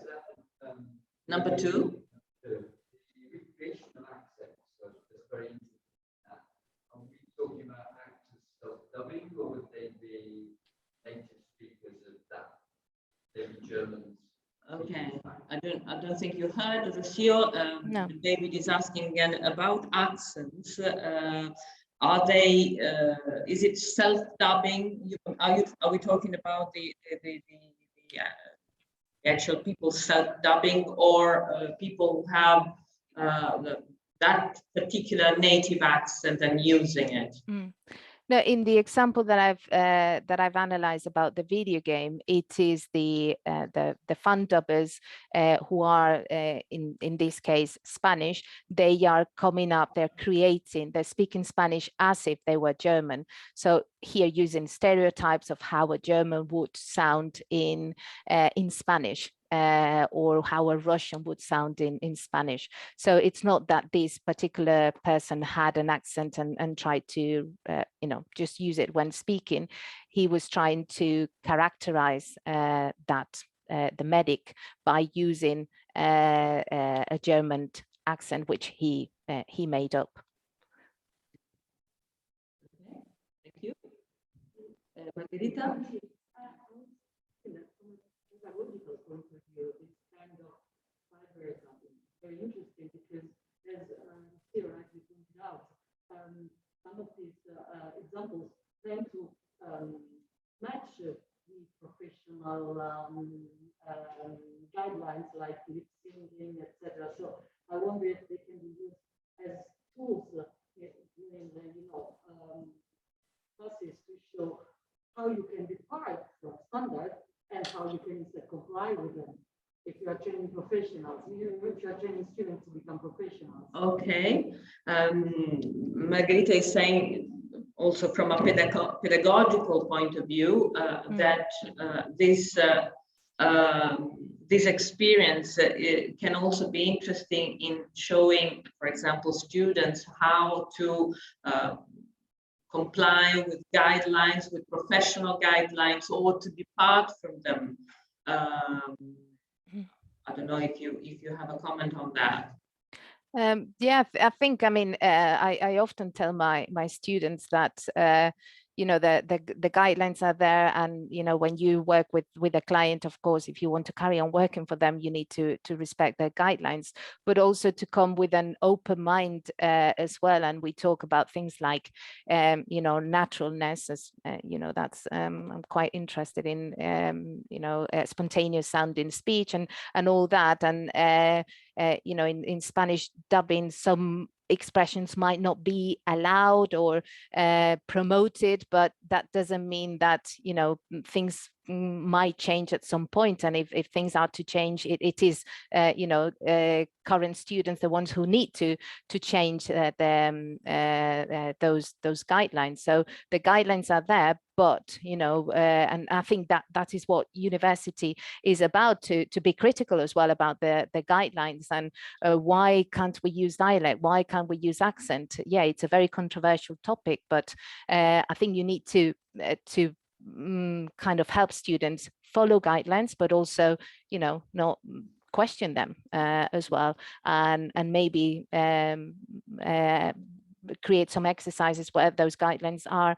Number 2. The recreation of accents, so it's very interesting. Are we talking about actors self-dubbing, or would they be native speakers of that? Maybe Germans. Okay, I don't think you heard the CEO. No. David is asking again about accents. Are they? Is it self-dubbing? Are we talking about the actual people self-dubbing, or people who have that particular native accent and using it? No, in the example that I've analyzed about the video game, it is the fun dubbers who are in this case Spanish. They are coming up, they're speaking Spanish as if they were German. So here using stereotypes of how a German would sound in Spanish. Or how a Russian would sound in Spanish. So it's not that this particular person had an accent and tried to, just use it when speaking. He was trying to characterize the medic by using a German accent, which he made up. Okay, thank you. Margherita? Point of view, this kind of cyber dubbing very interesting, because as Theo rightly pointed out, some of these examples tend to match the professional guidelines like lip syncing, etc. So I wonder if they can be used as tools during classes to show how you can depart from standard and how you can comply with them if you are training professionals, if you are training students to become professionals. Okay. Margherita is saying also from a pedagogical point of view that this experience can also be interesting in showing, for example, students how to comply with guidelines, with professional guidelines, or to depart from them. I don't know if you have a comment on that. Yeah, I think, I often tell my students that the guidelines are there, and when you work with a client, of course, if you want to carry on working for them, you need to respect their guidelines, but also to come with an open mind as well. And we talk about things like naturalness, as that's I'm quite interested in spontaneous sounding speech and all that. And in Spanish dubbing, some expressions might not be allowed or promoted, but that doesn't mean that things might change at some point. And if things are to change, it is current students, the ones who need to change those guidelines. So the guidelines are there, but and I think that is what university is about, to be critical as well about the guidelines. And why can't we use dialect? Why can't we use accent? Yeah, it's a very controversial topic, but I think you need to kind of help students follow guidelines, but also not question them as well, and maybe create some exercises where those guidelines are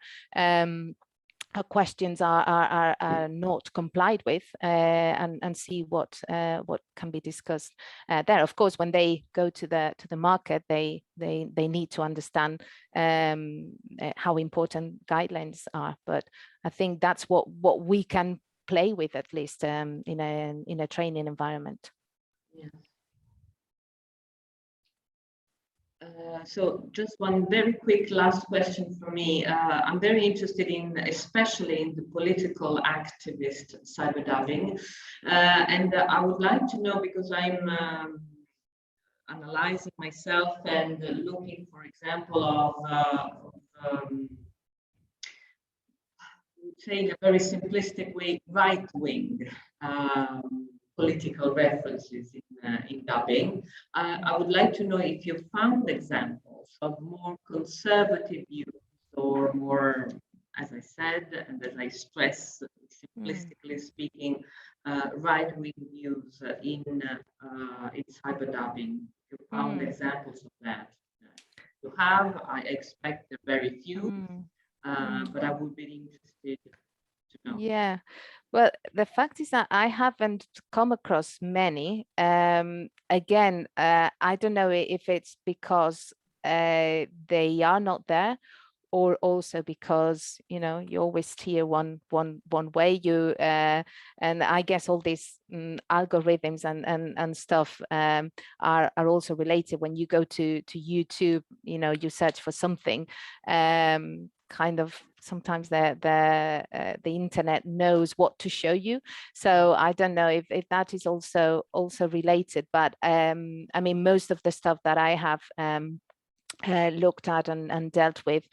questions are not complied with, and see what can be discussed there. Of course, when they go to the market, they need to understand how important guidelines are. But I think that's what we can play with, at least in a training environment. Yes. So just one very quick last question for me. I'm very interested in, especially in the political activist cyberdubbing. And I would like to know, because I'm analyzing myself and looking, for example, of say in a very simplistic way, right-wing political references in dubbing. I would like to know if you found examples of more conservative views, or more, as I said, and as I stress, simplistically speaking, right-wing views in cyberdubbing. You found examples of that. You have, I expect, very few, but I would be interested to know. Yeah, well, the fact is that I haven't come across many. Again, I don't know if it's because they are not there, or also because, you know, you always steer one way. And I guess all these algorithms and stuff are also related. When you go to YouTube, you know, you search for something, kind of sometimes the internet knows what to show you. So I don't know if that is also related. But I mean, most of the stuff that I have looked at and dealt with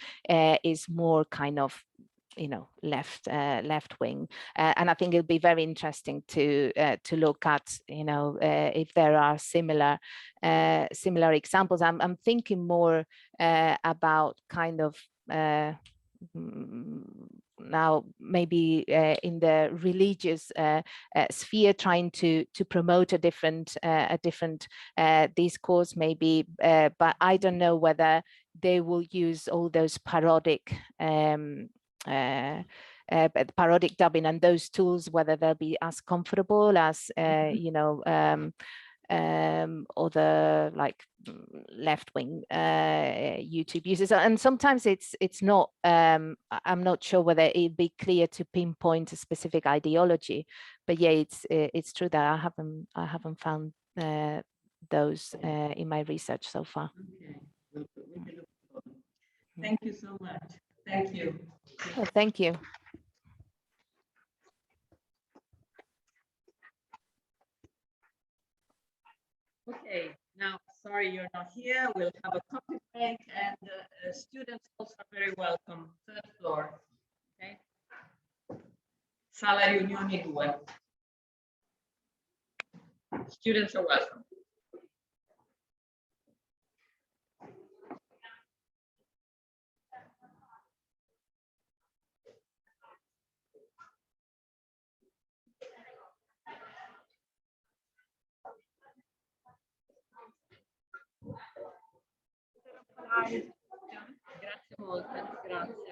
is more kind of, you know, left wing, and I think it'll be very interesting to look at, you know, if there are similar examples. I'm thinking more about kind of now maybe in the religious sphere, trying to promote a different discourse maybe, but I don't know whether they will use all those parodic parodic dubbing and those tools, whether they'll be as comfortable as you know, other like left-wing YouTube users. And sometimes it's not, I'm not sure whether it'd be clear to pinpoint a specific ideology, but yeah, it's true that I haven't found those in my research so far. Okay. Thank you so much. Thank you. Oh, thank you. Okay, now, sorry you're not here. We'll have a coffee break, and students also are very welcome. Third floor, okay? Sala riunioni 2. Students are welcome. Grazie molto, grazie.